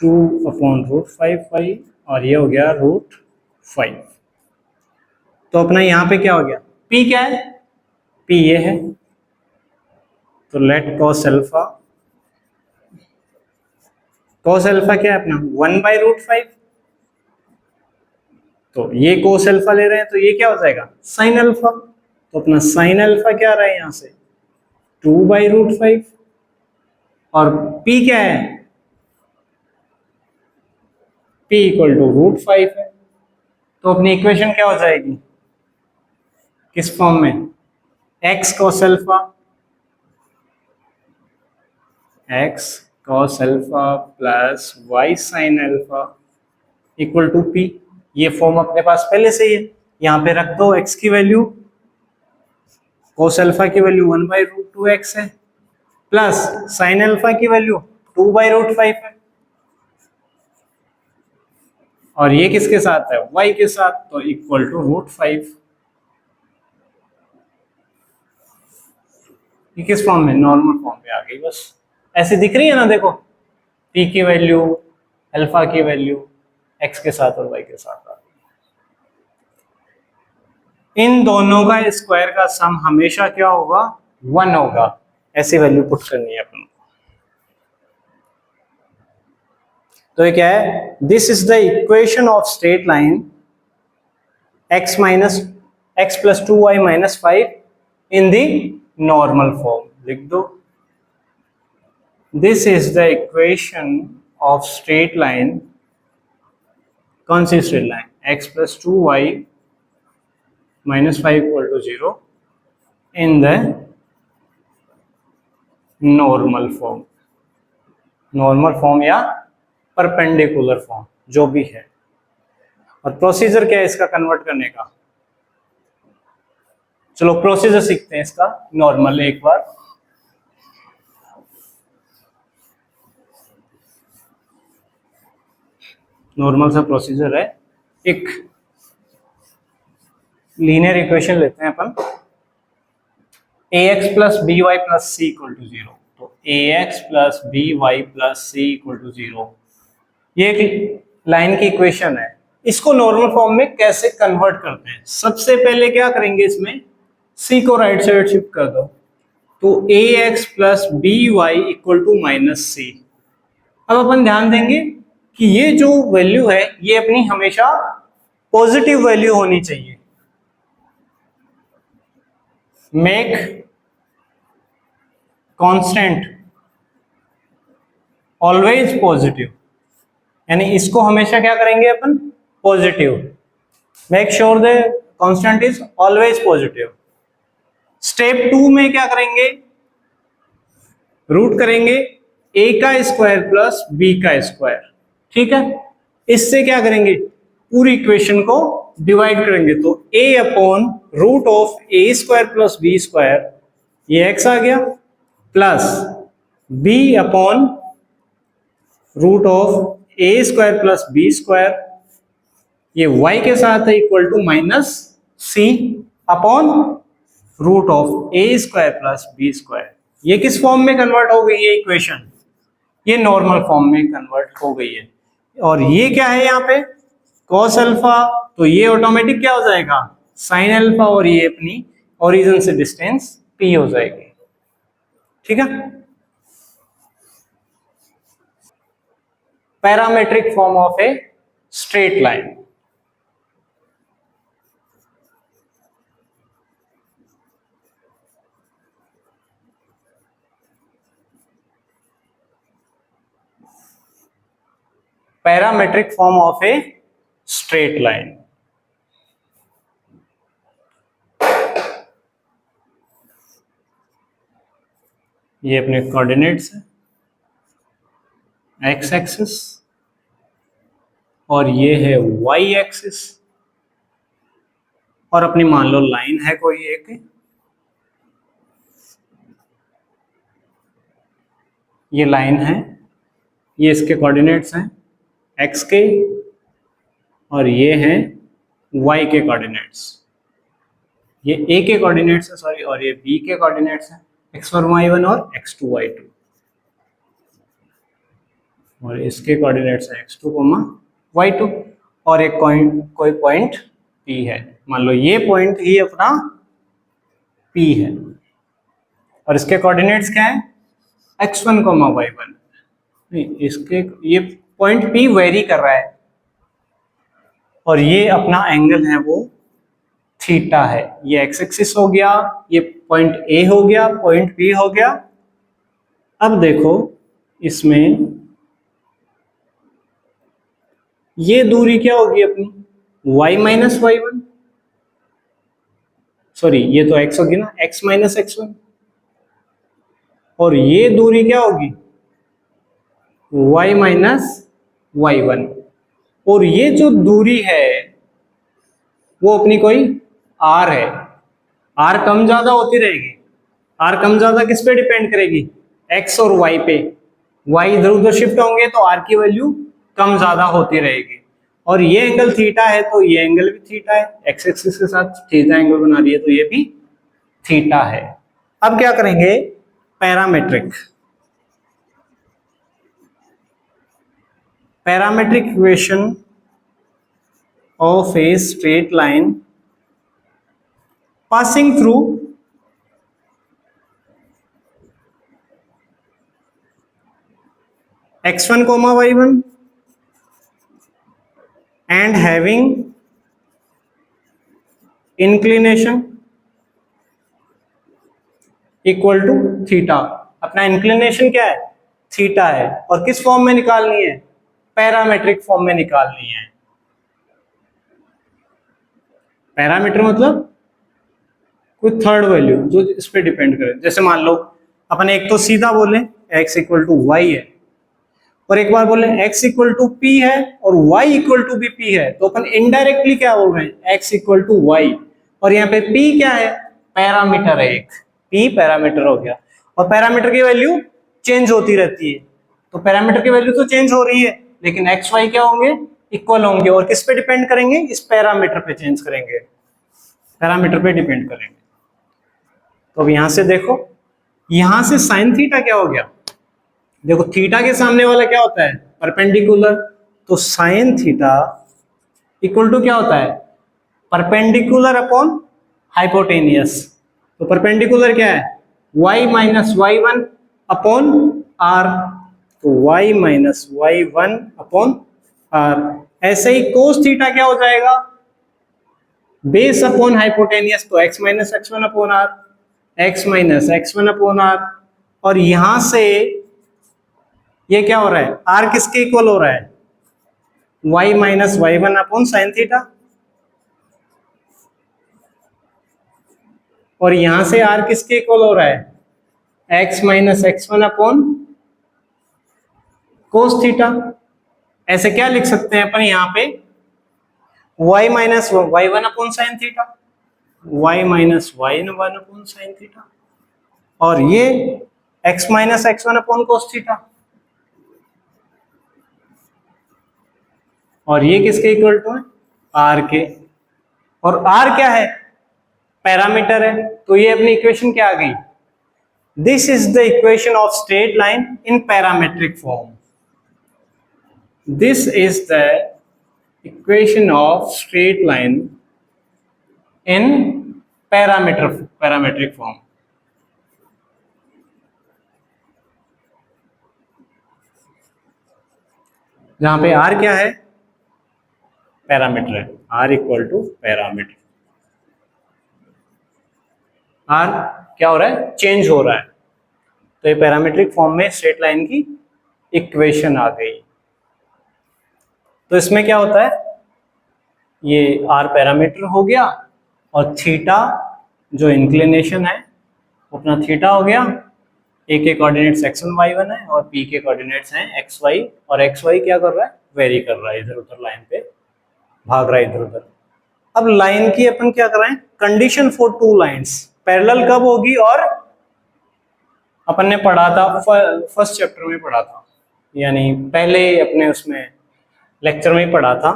2 अपॉन √5y, और ये हो गया √5। तो अपना यहां पे क्या हो गया, p क्या है, p ये है, तो let cos alpha, cos alpha क्या है अपना 1/√5, तो ये cos अल्फा ले रहे हैं तो ये क्या हो जाएगा sin अल्फा। तो अपना sin अल्फा क्या आ रहा है यहां से 2/√5, और p क्या है, p इक्वल टू √5 है। तो अपनी इक्वेशन क्या हो जाएगी, किस फॉर्म में, x cos alpha, x cos alpha plus y sin alpha equal to p। ये फॉर्म अपने पास पहले से ही है, यहाँ पे रख दो x की वैल्यू कोस अल्फा की वैल्यू 1/√2x है, प्लस साइन अल्फा की वैल्यू 2/√5 है, और ये किसके साथ है, y के साथ, तो इक्वल टू √5। ये किस फॉर्म में, नॉर्मल फॉर्म में आ गई, बस ऐसे दिख रही है ना, देखो p की वैल्यू, अल्फा की वैल्यू x के साथ और y के साथ आ गई। इन दोनों का स्क्वायर का सम हमेशा क्या होगा, 1 होगा, ऐसी वैल्यू पुट करनी है अपन को। तो ये क्या है, this is the equation of straight line x minus x plus 2y minus 5 in the normal form, लिख दो। This is the equation of straight line, कौन सी straight line, x plus 2y minus 5 equal to 0 in the normal form, normal form या perpendicular form, जो भी है। और procedure क्या है इसका कन्वर्ट करने का, चलो प्रोसीजर सीखते हैं इसका। नॉर्मल एक बार, नॉर्मल सा प्रोसीजर है, एक लीनियर इक्वेशन लेते हैं अपन, ax plus B y plus c equal to 0। तो ax plus B y plus c equal to 0, ये एक लाइन की इक्वेशन है। इसको नॉर्मल फॉर्म में कैसे कन्वर्ट करते हैं, सबसे पहले क्या करेंगे, इसमें c को राइट साइड शिफ्ट कर दो, तो ax plus B Y equal to minus C. अब अपन ध्यान देंगे कि ये जो वैल्यू है ये अपनी हमेशा पॉजिटिव वैल्यू होनी चाहिए। मेक कांस्टेंट ऑलवेज पॉजिटिव, यानी इसको हमेशा क्या करेंगे अपन, positive. Make sure the constant is always positive. Step 2 में क्या करेंगे, रूट करेंगे a का स्क्वायर प्लस b का स्क्वायर, ठीक है। इससे क्या करेंगे, पूरी इक्वेशन को डिवाइड करेंगे, तो a upon root of a square plus b square, ये x आ गया, plus b upon root of a square plus b square, ये y के साथ है, equal to minus c upon root of a square plus b square. ये किस form में कन्वर्ट हो गई है इक्वेशन, ये नॉर्मल फॉर्म में कन्वर्ट हो गई है। और ये क्या है यहाँ पे, cos अल्फा, तो ये ऑटोमेटिक क्या हो जाएगा, sin अल्फा, और ये अपनी ओरिजिन से डिस्टेंस p हो जाएगी, ठीक है। Parametric form of a straight line, parametric form of a straight line. ये अपने कोऑर्डिनेट्स है, एक्स एक्सिस, और ये है वाई एक्सिस, और अपनी मान लो लाइन है कोई एक, ये लाइन है, ये इसके कोऑर्डिनेट्स हैं x के, और ये हैं y के कोऑर्डिनेट्स, ये a के कोऑर्डिनेट्स है सॉरी, और ये b के कोऑर्डिनेट्स हैं, x1 y1 और x2 y2, और इसके कोऑर्डिनेट्स है x2 y2, और एक कोई पॉइंट p है, मान लो ये पॉइंट ही अपना p है, और इसके कोऑर्डिनेट्स क्या है, x1 y1। नहीं, इसके ये पॉइंट P वेरी कर रहा है, और ये अपना एंगल है वो थीटा है, ये एक्स एक्सिस हो गया, ये पॉइंट A हो गया, पॉइंट P हो गया। अब देखो इसमें ये दूरी क्या होगी अपनी, y माइनस y1, सॉरी ये तो x होगी ना, x माइनस x1, और ये दूरी क्या होगी, y माइनस y1, और ये जो दूरी है वो अपनी कोई r है, आर कम ज्यादा होती रहेगी। आर कम ज्यादा किस पे डिपेंड करेगी? एक्स और वाई पे। वाई इधर उधर शिफ्ट होंगे तो आर की वैल्यू कम ज्यादा होती रहेगी। और ये एंगल थीटा है तो ये एंगल भी थीटा है, एक्स एक्सिस के साथ थीटा एंगल बना रही है तो ये भी थीटा है। अब क्या करेंगे? Parametric. Parametric equation of a straight line passing through x1 comma y1 and having inclination equal to theta. अपना इंक्लिनेशन क्या है? थीटा है। और किस फॉर्म में निकालनी है? पैरामेट्रिक फॉर्म में निकालनी है। पैरामीटर मतलब कोई थर्ड वैल्यू जो इस पे डिपेंड करे। जैसे मान लो अपन एक तो सीधा बोले x इक्वल टू वाई है, और एक बार बोले x इक्वल टू पी है और y इक्वल टू भी p है, तो अपन इनडायरेक्टली क्या बोल रहे हैं? x equal to y. और यहाँ पे p क्या है? पैरामीटर है एक। p पैरामीटर हो गया। और पैरामीटर की वैल्यू चेंज होती रहती है, तो पैरामीटर की वैल्यू तो चेंज हो रही है, लेकिन x y क्या होंगे? इक्वल होंगे। और किस पे डिपेंड करेंगे? इस पैरामीटर पे चेंज करेंगे, पैरामीटर पे डिपेंड करेंगे। तो अब यहां से देखो, यहां से साइन थीटा क्या हो गया? देखो थीटा के सामने वाला क्या होता है? परपेंडिकुलर। तो साइन थीटा इक्वल टू क्या होता है? Perpendicular upon hypotenuse. तो परपेंडिकुलर क्या है? y minus y one upon R. तो y minus y one upon R. ऐसे ही कोस थीटा क्या हो जाएगा? बेस अपॉन हाइपोटेनियस, तो x minus x one upon R, x minus x one upon R. और यहां से ये क्या हो रहा है? r किसके इक्वल हो रहा है? y minus y one upon sine theta. और यहां से r किसके इक्वल हो रहा है? x minus x one upon cos theta. ऐसे क्या लिख सकते हैं अपन यहाँ पे? y minus y one upon sine theta, y minus y one upon sine theta. और ये x minus x one upon cos theta. और ये किसके इक्वल टू है? r के। और r क्या है? पैरामीटर है। तो ये अपनी इक्वेशन क्या आ गई? This is the equation of straight line in parametric form. This is the equation of straight line in parametric form. जहां पे r क्या है? पैरामीटर है। r equal to parameter. r क्या हो रहा है? चेंज हो रहा है। तो ये पैरामेट्रिक फॉर्म में स्ट्रेट लाइन की इक्वेशन आ गई। तो इसमें क्या होता है? ये r पैरामीटर हो गया और थीटा जो इंक्लिनेशन है वो अपना थीटा हो गया। a के कोऑर्डिनेट्स x1 y1 है और p के कोऑर्डिनेट्स हैं xy। और xy क्या कर रहा है? वेरी कर रहा है, इधर उधर लाइन पे भाग रहा है इधर उधर। अब लाइन की अपन क्या कर रहे हैं? Condition for two lines parallel कब होगी? और अपन ने पढ़ा था फर्स्ट चैप्टर में पढ़ा था, यानी पहले अपने उसमें लेक्चर में पढ़ा था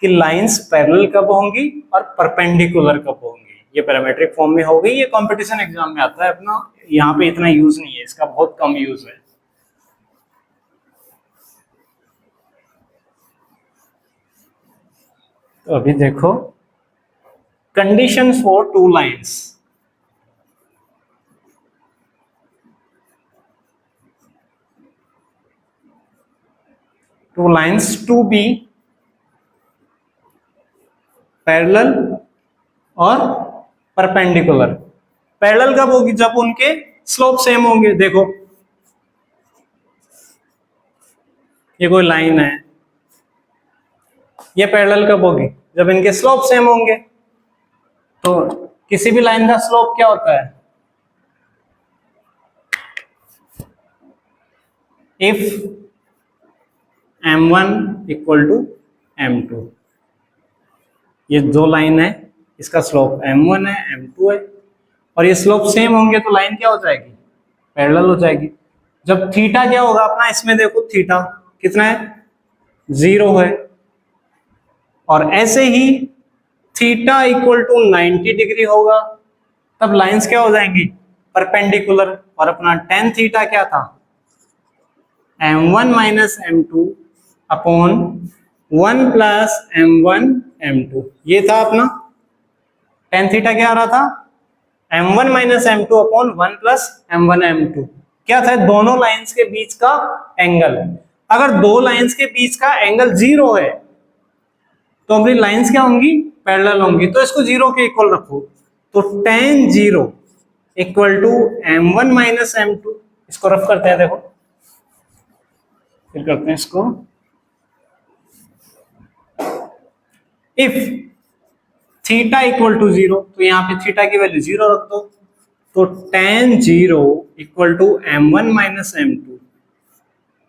कि लाइंस पैरेलल कब होंगी और परपेंडिकुलर कब होंगी। ये पैरामेट्रिक फॉर्म में हो गई। ये कंपटीशन एग्जाम में आता है अपना, यहाँ पे इतना यूज नहीं है इसका, बहुत कम यूज है। तो अभी देखो condition for two lines. Two lines to be parallel और परपेंडिकुलर। पैरेलल कब होगी? जब उनके स्लोप सेम होंगे। देखो ये कोई लाइन है, ये पैरेलल कब होगी? जब इनके स्लोप सेम होंगे। तो किसी भी लाइन का स्लोप क्या होता है? If m1 equal to m2। ये दो लाइन है, इसका स्लोप m1 है, m2 है। और ये स्लोप सेम होंगे तो लाइन क्या हो जाएगी, पैरेलल हो जाएगी। जब थीटा क्या होगा अपना, इसमें देखो थीटा कितना है, 0 है, और ऐसे ही थीटा इक्वल टू 90 डिग्री होगा, तब लाइंस क्या हो जाएंगी, परपेंडिकुलर। और अपना टेन थीटा क्या था, m1 minus m2 upon 1 plus m1 m2, ये था अपना टेन थीटा। क्या आ रहा था, m1 minus m2 upon 1 plus m1 m2, क्या था, दोनों लाइंस के बीच का एंगल। अगर दो लाइंस के बीच का एंगल 0 है तो अपनी लाइंस क्या होंगी, पैरेलल होंगी, तो इसको 0 के इक्वल रखो। तो tan 0 equal to m1 minus m2, इसको रफ करते हैं, देखो फिर करते हैं इसको। इफ थीटा इक्वल टू 0, तो यहाँ पे थीटा की वैल्यू 0 रख दो, तो tan 0 equal to m1 minus m2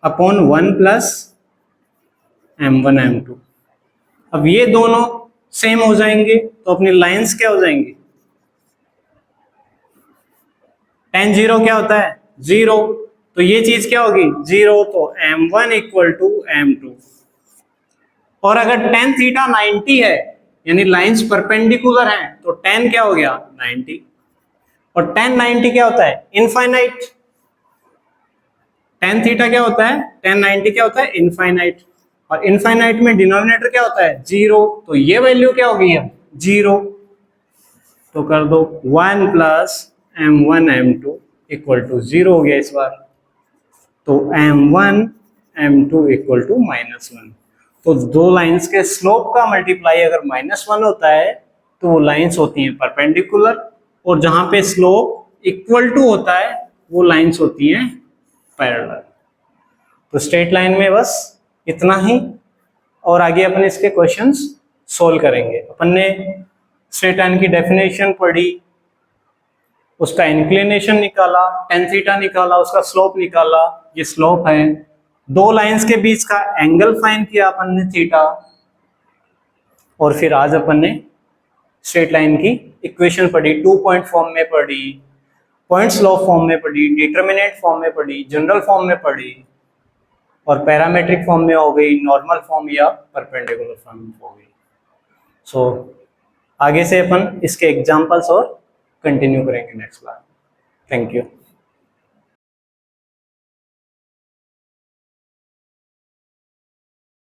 upon 1 plus m1 m2। अब ये दोनों सेम हो जाएंगे तो अपनी लाइंस क्या हो जाएंगी, tan 0 क्या होता है, 0, तो ये चीज क्या होगी, 0, तो m1 इक्वल टू m2। और अगर tan थीटा 90 है, यानी लाइंस परपेंडिकुलर हैं, तो tan क्या हो गया, 90, और tan 90 क्या होता है, इनफाइनाइट। tan थीटा क्या होता है, tan 90 क्या होता है, इनफाइनाइट, और इनफाइनाइट में डिनोमिनेटर क्या होता है, 0, तो ये वैल्यू क्या हो गई है, 0, तो कर दो 1 plus m1 m2 equal to 0 हो गया इस बार, तो m1 m2 इक्वल टू -1। तो दो लाइंस के स्लोप का मल्टीप्लाई अगर -1 होता है तो वो लाइंस होती हैं परपेंडिकुलर, और जहां पे स्लोप इक्वल टू होता है वो लाइंस होती हैं पैरेलल। तो स्ट्रेट लाइन में बस इतना ही, और आगे अपन इसके क्वेश्चंस सोल्व करेंगे। अपन ने स्ट्रेट लाइन की डेफिनेशन पढ़ी, उसका इंक्लिनेशन निकाला, tan थीटा निकाला, उसका स्लोप निकाला, ये स्लोप है, दो लाइंस के बीच का एंगल फाइंड किया अपन ने थीटा, और फिर आज अपन ने स्ट्रेट लाइन की इक्वेशन पढ़ी, 2 पॉइंट फॉर्म में पढ़ी, पॉइंट स्लोप फॉर्म में पढ़ी, डिटरमिनेंट फॉर्म में पढ़ी, जनरल फॉर्म में पढ़ी, और पैरामेट्रिक फॉर्म में हो गई, नॉर्मल फॉर्म या परपेंडिकुलर फॉर्म में हो गई। सो आगे से अपन इसके एग्जांपल्स और कंटिन्यू करेंगे नेक्स्ट क्लास। Thank you.